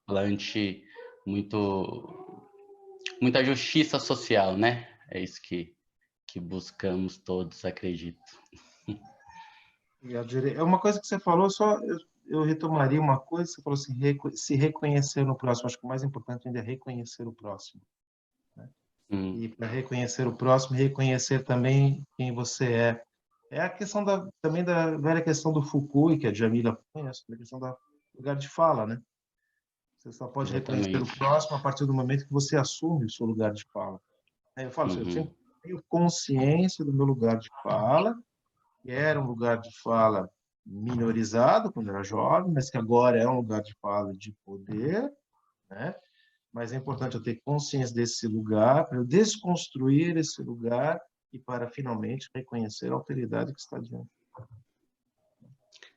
plante muita justiça social, né? É isso que buscamos todos, acredito. É uma coisa que você falou, só eu retomaria uma coisa, você falou assim, se reconhecer no próximo. Acho que o mais importante ainda é reconhecer o próximo. Né? E para reconhecer o próximo, reconhecer também quem você é. É a questão também da velha questão do Foucault, que a Djamila conhece, a questão do lugar de fala, né? Você só pode reconhecer o próximo a partir do momento que você assume o seu lugar de fala. Aí eu falo, eu sempre tenho consciência do meu lugar de fala, que era um lugar de fala minorizado quando era jovem, mas que agora é um lugar de fala de poder, né? Mas é importante eu ter consciência desse lugar, para eu desconstruir esse lugar e para finalmente reconhecer a alteridade que está diante.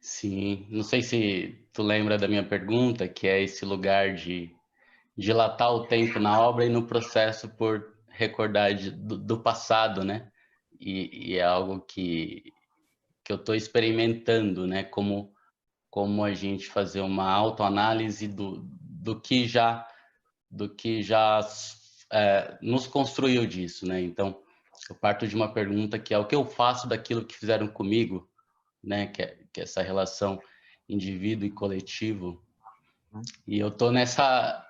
Sim, não sei se tu lembra da minha pergunta, que é esse lugar de dilatar o tempo na obra e no processo por recordar do passado, né? E é algo que eu estou experimentando, né? Como a gente fazer uma autoanálise do que já nos construiu disso, né? Então, eu parto de uma pergunta que é o que eu faço daquilo que fizeram comigo, né? Que é essa relação indivíduo e coletivo. E eu tô nessa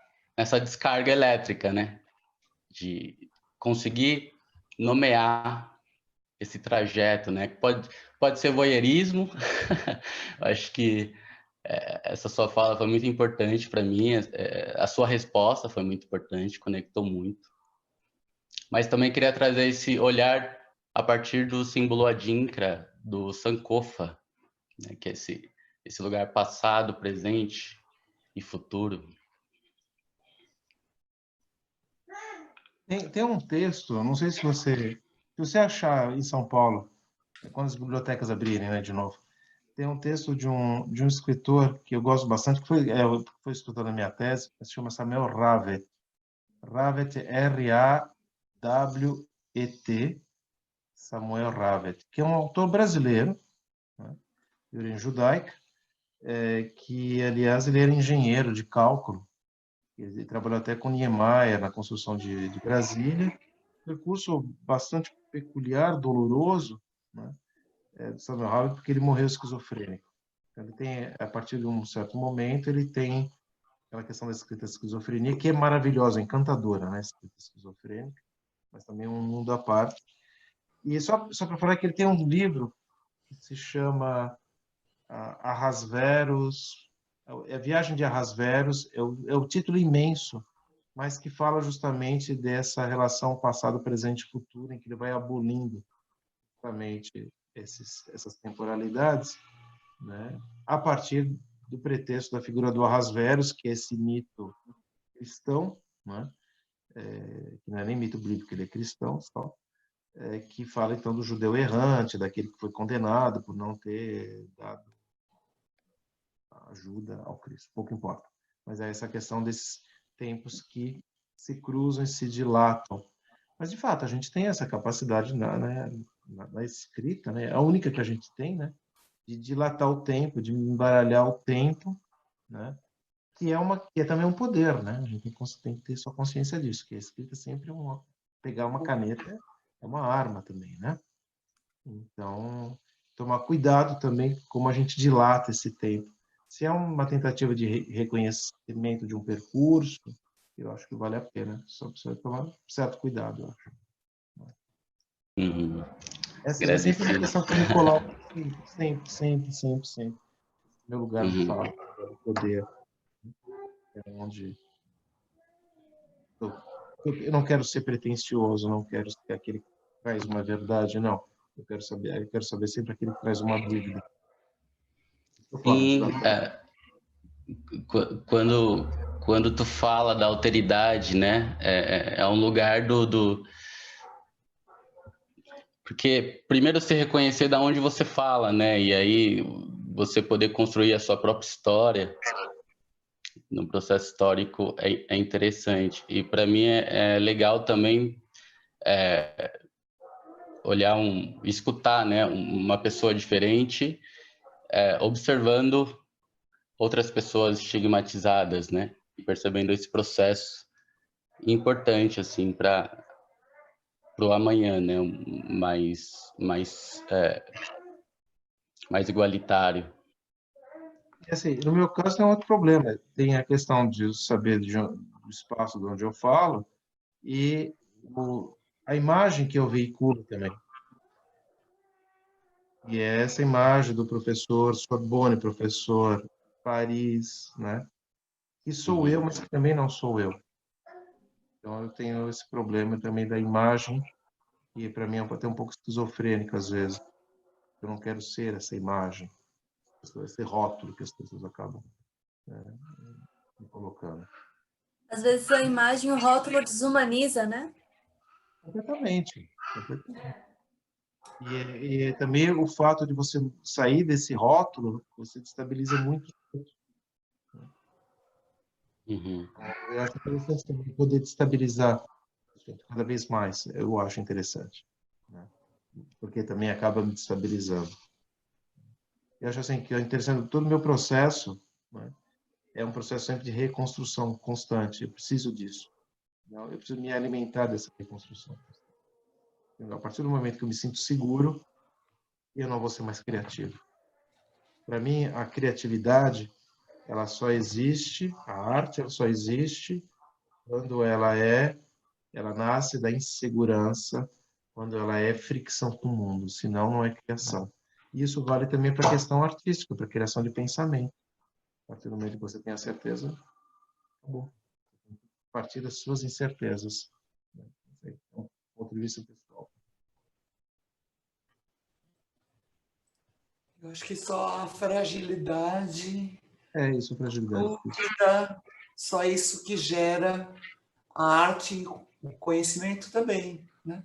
descarga elétrica, né? De conseguir nomear esse trajeto, né? Pode ser voyeurismo. Acho que essa sua fala foi muito importante para mim. A sua resposta foi muito importante, conectou muito. Mas também queria trazer esse olhar a partir do símbolo Adinkra, do Sankofa, né? Que é esse lugar passado, presente e futuro. Tem um texto, não sei se você achar em São Paulo, quando as bibliotecas abrirem, né, de novo, tem um texto de um escritor que eu gosto bastante, que foi escritor da minha tese, se chama Samuel Ravet. Ravet, R-A-W-E-T, Samuel Ravet, que é um autor brasileiro, né, de origem judaica, que, aliás, ele era engenheiro de cálculo. Ele trabalhou até com Niemeyer na construção de Brasília. Percurso bastante peculiar, doloroso, né, do Samuel Ravet, porque ele morreu esquizofrênico. Então, ele tem, a partir de um certo momento, ele tem aquela questão da escrita esquizofrenia, que é maravilhosa, encantadora, né, escrita esquizofrênica, mas também um mundo à parte. E só para falar que ele tem um livro que se chama Ahasverus, a Viagem de Ahasverus, é o título imenso, mas que fala justamente dessa relação passado, presente e futuro, em que ele vai abolindo justamente essas temporalidades, né, a partir do pretexto da figura do Ahasverus, que é esse mito cristão, né, que não é nem mito bíblico, ele é cristão só, que fala então do judeu errante, daquele que foi condenado por não ter dado ajuda ao Cristo, pouco importa. Mas é essa questão desses tempos que se cruzam e se dilatam. Mas, de fato, a gente tem essa capacidade na escrita, né? A única que a gente tem, né? De dilatar o tempo, de embaralhar o tempo, né? Que é também um poder, né? A gente tem que ter só consciência disso, que a escrita sempre pegar uma caneta é uma arma também, né? Então, tomar cuidado também como a gente dilata esse tempo. Se é uma tentativa de reconhecimento de um percurso, eu acho que vale a pena. Só precisa tomar certo cuidado, eu acho. Essa é sempre uma questão que eu me coloco sempre. Meu lugar de fala, de poder. É onde eu não quero ser pretensioso, não quero ser aquele que traz uma verdade, não. Eu quero saber sempre aquele que traz uma dúvida. Sim, quando tu fala da alteridade, né, é um lugar porque primeiro você reconhecer da onde você fala, né, e aí você poder construir a sua própria história no processo histórico é interessante. E para mim é legal também escutar, né, uma pessoa diferente, observando outras pessoas estigmatizadas, né, e percebendo esse processo importante assim para o amanhã, né, mais igualitário. Assim, no meu caso tem outro problema. Tem a questão de saber do espaço de onde eu falo e a imagem que eu veiculo também. E é essa imagem do professor Sorbonne, professor Paris, né? Que sou eu, mas que também não sou eu. Então eu tenho esse problema também da imagem, e para mim é até um pouco esquizofrênico às vezes. Eu não quero ser essa imagem, esse rótulo que as pessoas acabam me colocando. Às vezes a imagem, o rótulo desumaniza, né? Completamente. E também o fato de você sair desse rótulo, você destabiliza muito. Eu acho interessante também poder destabilizar cada vez mais. Eu acho interessante, né? Porque também acaba me destabilizando. Eu acho assim que é interessante todo o meu processo, né? É um processo sempre de reconstrução constante. Eu preciso disso. Eu preciso me alimentar dessa reconstrução. A partir do momento que eu me sinto seguro, eu não vou ser mais criativo. Para mim, a criatividade, ela só existe, a arte ela só existe quando ela nasce da insegurança, quando ela é fricção com o mundo, senão não é criação. E isso vale também para a questão artística, para a criação de pensamento. A partir do momento que você tem a certeza, acabou. A partir das suas incertezas. É um ponto de vista pessoal. Eu acho que só a fragilidade, É isso, fragilidade. dúvida, só isso que gera a arte e o conhecimento também, né?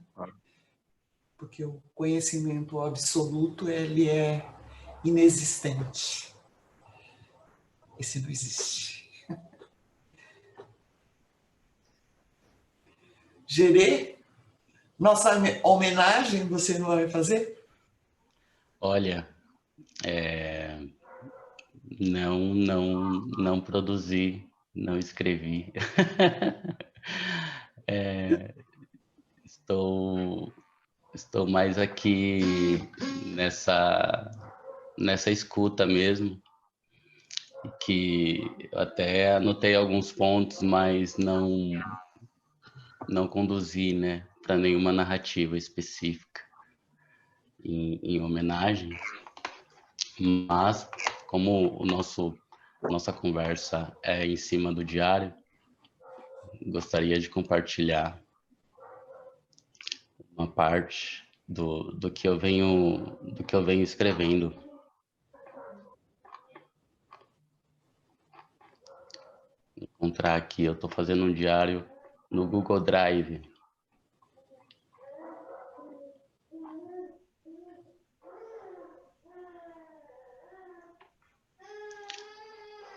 Porque o conhecimento absoluto, ele é inexistente. Esse não existe. Gerê, nossa homenagem você não vai fazer? Olha, não produzi, não escrevi. Estou mais aqui nessa escuta mesmo, que eu até anotei alguns pontos, mas não conduzi, né, para nenhuma narrativa específica em homenagem. Mas como nossa conversa é em cima do diário, gostaria de compartilhar uma parte do que eu venho escrevendo. Vou encontrar aqui, eu estou fazendo um diário no Google Drive.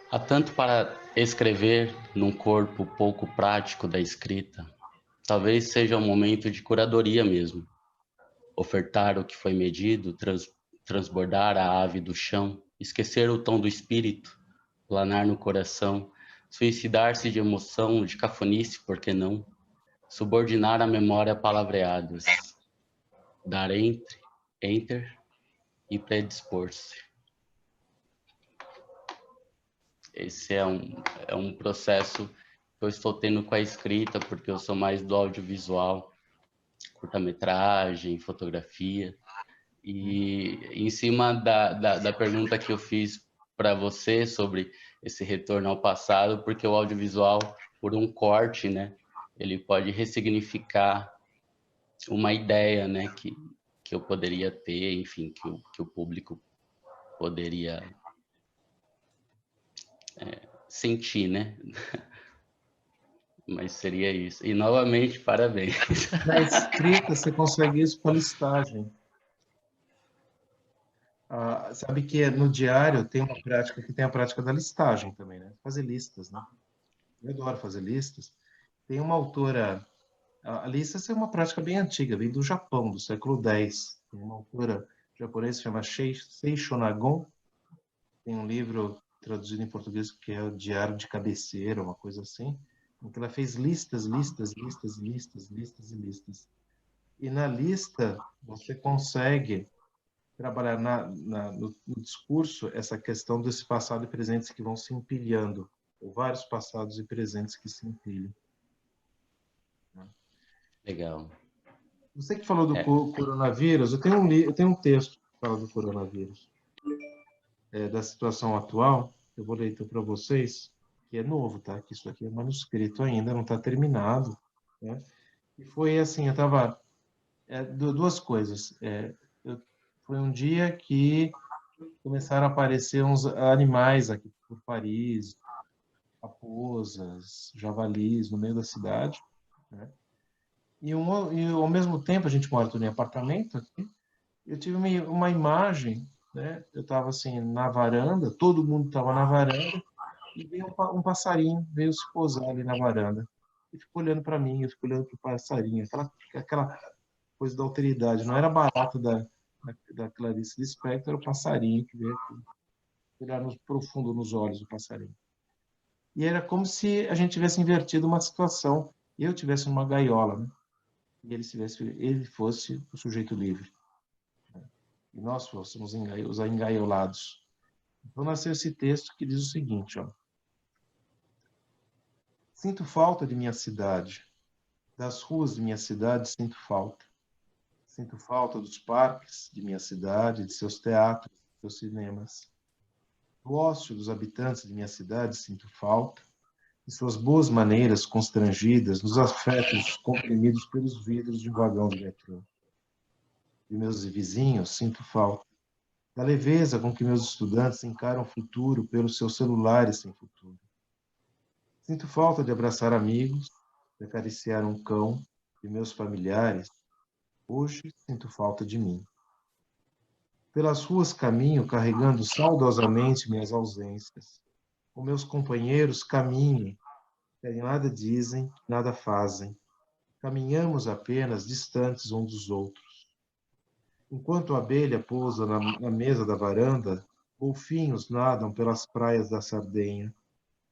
Há tanto para escrever num corpo pouco prático da escrita. Talvez seja um momento de curadoria mesmo. Ofertar o que foi medido, transbordar a ave do chão, esquecer o tom do espírito, planar no coração, suicidar-se de emoção, de cafonice, por que não? Subordinar a memória a palavreadas, dar enter e predispor-se. Esse é um processo que eu estou tendo com a escrita, porque eu sou mais do audiovisual, curta-metragem, fotografia. E em cima da pergunta que eu fiz para você sobre esse retorno ao passado, porque o audiovisual, por um corte, né, ele pode ressignificar uma ideia, né, que eu poderia ter, enfim, que o público poderia sentir, né? Mas seria isso. E, novamente, parabéns. Na escrita, você consegue isso com a listagem. Sabe que no diário tem uma prática que tem a prática da listagem também, né? Fazer listas, né? Eu adoro fazer listas. Tem uma autora... A lista é uma prática bem antiga, vem do Japão, do século X. Tem uma autora japonesa que se chama Seisho Nagon. Tem um livro traduzido em português que é o Diário de Cabeceira, uma coisa assim, em que ela fez listas, listas, listas, listas, listas e listas. E na lista você consegue trabalhar no discurso essa questão desse passado e presentes que vão se empilhando, ou vários passados e presentes que se empilham. Legal. Você que falou do coronavírus, eu tenho um texto que fala do coronavírus, da situação atual. Eu vou ler então para vocês, que é novo, tá? Que isso aqui é manuscrito ainda, não está terminado, né? E foi assim, eu estava... duas coisas. Foi um dia que começaram a aparecer uns animais aqui por Paris, raposas, javalis no meio da cidade, né? E ao mesmo tempo, a gente mora tudo em apartamento aqui, eu tive uma imagem, né? Eu estava assim na varanda, todo mundo estava na varanda, e veio um passarinho, veio se pousar ali na varanda. E ficou olhando para mim, eu fico olhando para o passarinho, aquela coisa da alteridade. Não era barato da Clarice Lispector, era o passarinho que veio aqui, olhar profundo nos olhos do passarinho. E era como se a gente tivesse invertido uma situação. Eu tivesse numa gaiola, né? E ele fosse o sujeito livre. E nós fôssemos os engaiolados. Então nasceu esse texto que diz o seguinte, ó. Sinto falta de minha cidade. Das ruas de minha cidade sinto falta. Sinto falta dos parques de minha cidade, de seus teatros, de seus cinemas. Do ócio dos habitantes de minha cidade sinto falta. De suas boas maneiras constrangidas, dos afetos comprimidos pelos vidros de um vagão de metrô. De meus vizinhos sinto falta. Da leveza com que meus estudantes encaram o futuro pelos seus celulares sem futuro. Sinto falta de abraçar amigos, de acariciar um cão, de meus familiares. Hoje sinto falta de mim. Pelas ruas caminho carregando saudosamente minhas ausências. Com meus companheiros caminho, que nada dizem, nada fazem. Caminhamos apenas distantes uns dos outros. Enquanto a abelha pousa na mesa da varanda, golfinhos nadam pelas praias da Sardenha.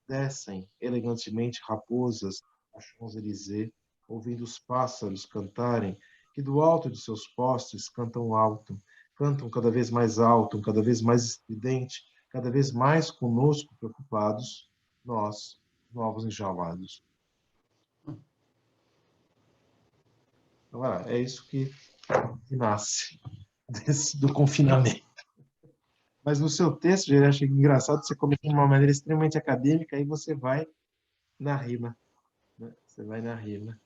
Descem elegantemente raposas a Champs-Élysées, ouvindo os pássaros cantarem, que do alto de seus postes cantam alto, cantam cada vez mais alto, cada vez mais estridente, cada vez mais conosco preocupados, nós, novos enjaulados. Então, é isso que nasce do confinamento. Mas no seu texto, eu achei engraçado, você começa de uma maneira extremamente acadêmica, aí você vai na rima. Né? Você vai na rima.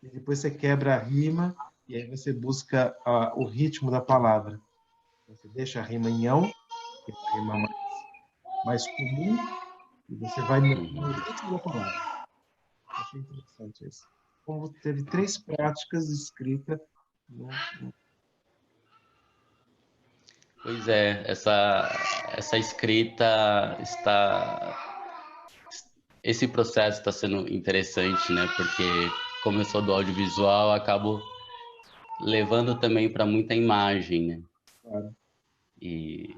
E depois você quebra a rima, e aí você busca o ritmo da palavra. Você deixa a rima em ão, que é a rima mais comum, e você vai no ritmo da palavra. Achei interessante isso. Como teve 3 práticas de escrita. Pois é, essa escrita esse processo está sendo interessante, né? Porque como eu sou do audiovisual, acabo levando também para muita imagem, né? Claro. E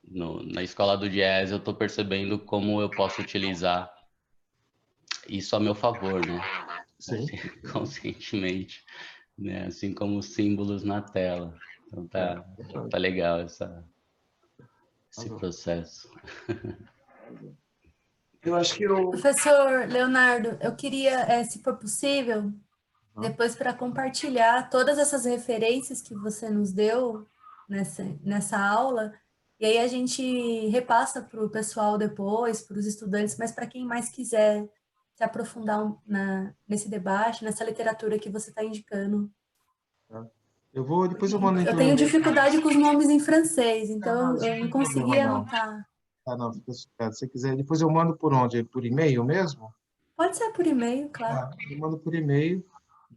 na escola do jazz eu estou percebendo como eu posso utilizar isso a meu favor, né? Sim. Conscientemente, né? Assim como os símbolos na tela. Então tá legal esse processo. Eu acho que Professor Leonardo, eu queria, se for possível, depois para compartilhar todas essas referências que você nos deu nessa aula, e aí a gente repassa para o pessoal depois, para os estudantes, mas para quem mais quiser se aprofundar nesse debate, nessa literatura que você está indicando. Tá? Depois eu mando Eu tenho dificuldade com os nomes em francês, então eu não consegui anotar. Ah, não, fica sossegado. Se você quiser, depois eu mando por onde? Por e-mail mesmo? Pode ser por e-mail, claro. Eu mando por e-mail,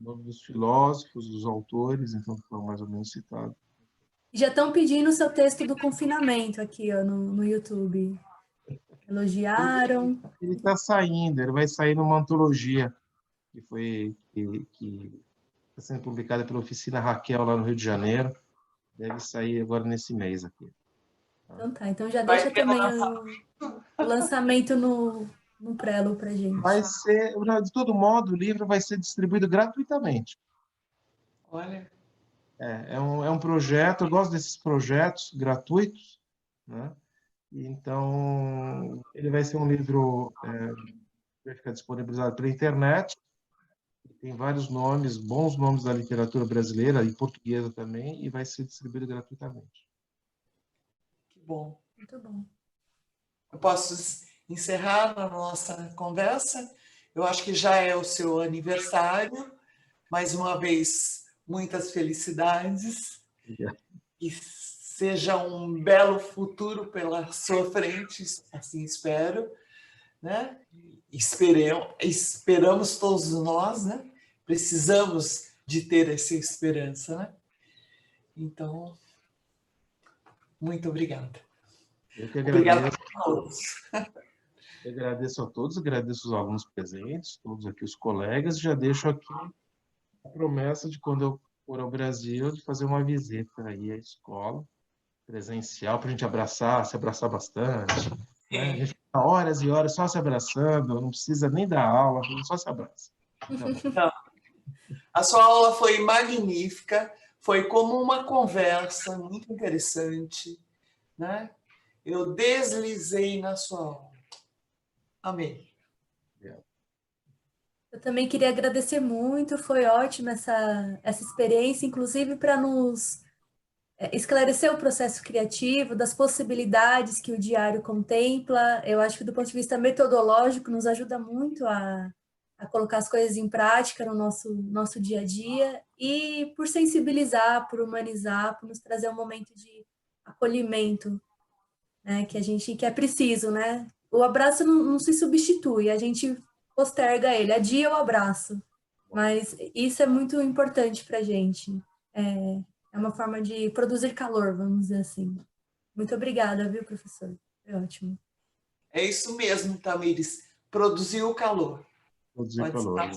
o nome dos filósofos, dos autores, então foram mais ou menos citados. Já estão pedindo o seu texto do confinamento aqui, ó, no YouTube. Elogiaram. Ele está saindo, ele vai sair numa antologia que está sendo publicada pela Oficina Raquel, lá no Rio de Janeiro. Deve sair agora nesse mês aqui. Então tá, então já deixa também o lançamento no Prelo pra gente. Vai ser, de todo modo, o livro vai ser distribuído gratuitamente. Olha, É um projeto, eu gosto desses projetos gratuitos, né? Então, ele vai ser um livro vai ficar disponibilizado pela internet. Tem vários nomes, bons nomes da literatura brasileira e portuguesa também, e vai ser distribuído gratuitamente. que bom. Muito bom. Eu posso encerrar a nossa conversa? Eu acho que já é o seu aniversário. Mais uma vez, muitas felicidades. E seja um belo futuro pela sua frente, assim espero, né? Esperamos todos nós, né? Precisamos de ter essa esperança, né? Então, muito obrigada. Eu que Obrigada agradeço. a todos. Eu agradeço a todos, agradeço os alunos presentes, todos aqui os colegas, já deixo aqui a promessa de quando eu for ao Brasil, de fazer uma visita aí à escola, presencial, para a gente se abraçar bastante, né? A gente fica horas e horas só se abraçando, não precisa nem dar aula, a gente só se abraça. Tá. A sua aula foi magnífica, foi como uma conversa muito interessante, né? Eu deslizei na sua aula. Amei. Eu também queria agradecer muito, foi ótima essa experiência, inclusive para nos esclarecer o processo criativo, das possibilidades que o diário contempla. Eu acho que do ponto de vista metodológico nos ajuda muito a colocar as coisas em prática no nosso dia a dia, e por sensibilizar, por humanizar, por nos trazer um momento de acolhimento, né, que é preciso, né? O abraço não se substitui, a gente posterga ele, adia o abraço, mas isso é muito importante para a gente. É uma forma de produzir calor, vamos dizer assim. Muito obrigada, viu, professor? É ótimo. É isso mesmo, Tamires. Produziu o calor. Produzir calor.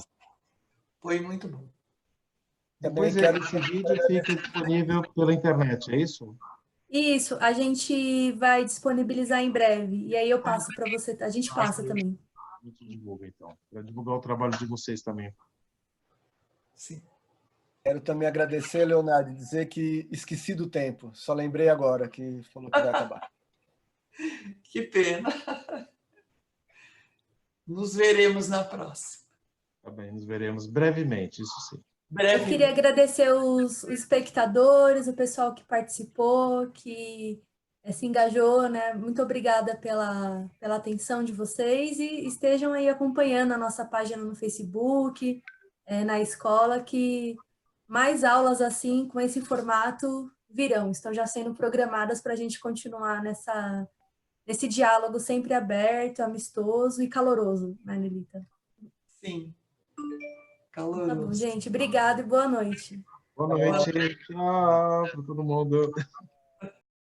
Foi muito bom. Depois esse vídeo fica disponível pela internet, é isso? Isso, a gente vai disponibilizar em breve. E aí eu passo para você, a gente passa também. A gente divulga, então. Para divulgar o trabalho de vocês também. Sim. Quero também agradecer, Leonardo, e dizer que esqueci do tempo. Só lembrei agora que falou que vai acabar. Que pena. Nos veremos na próxima. Tá bem, nos veremos brevemente, isso sim. Eu queria agradecer os espectadores, o pessoal que participou, que se engajou, né? Muito obrigada pela atenção de vocês, e estejam aí acompanhando a nossa página no Facebook, na escola, que mais aulas assim, com esse formato, virão, estão já sendo programadas para a gente continuar nesse diálogo sempre aberto, amistoso e caloroso, né, Nelita? Sim. Caloroso. Tá bom, gente. Obrigada e boa noite. Boa noite. Tchau para todo mundo.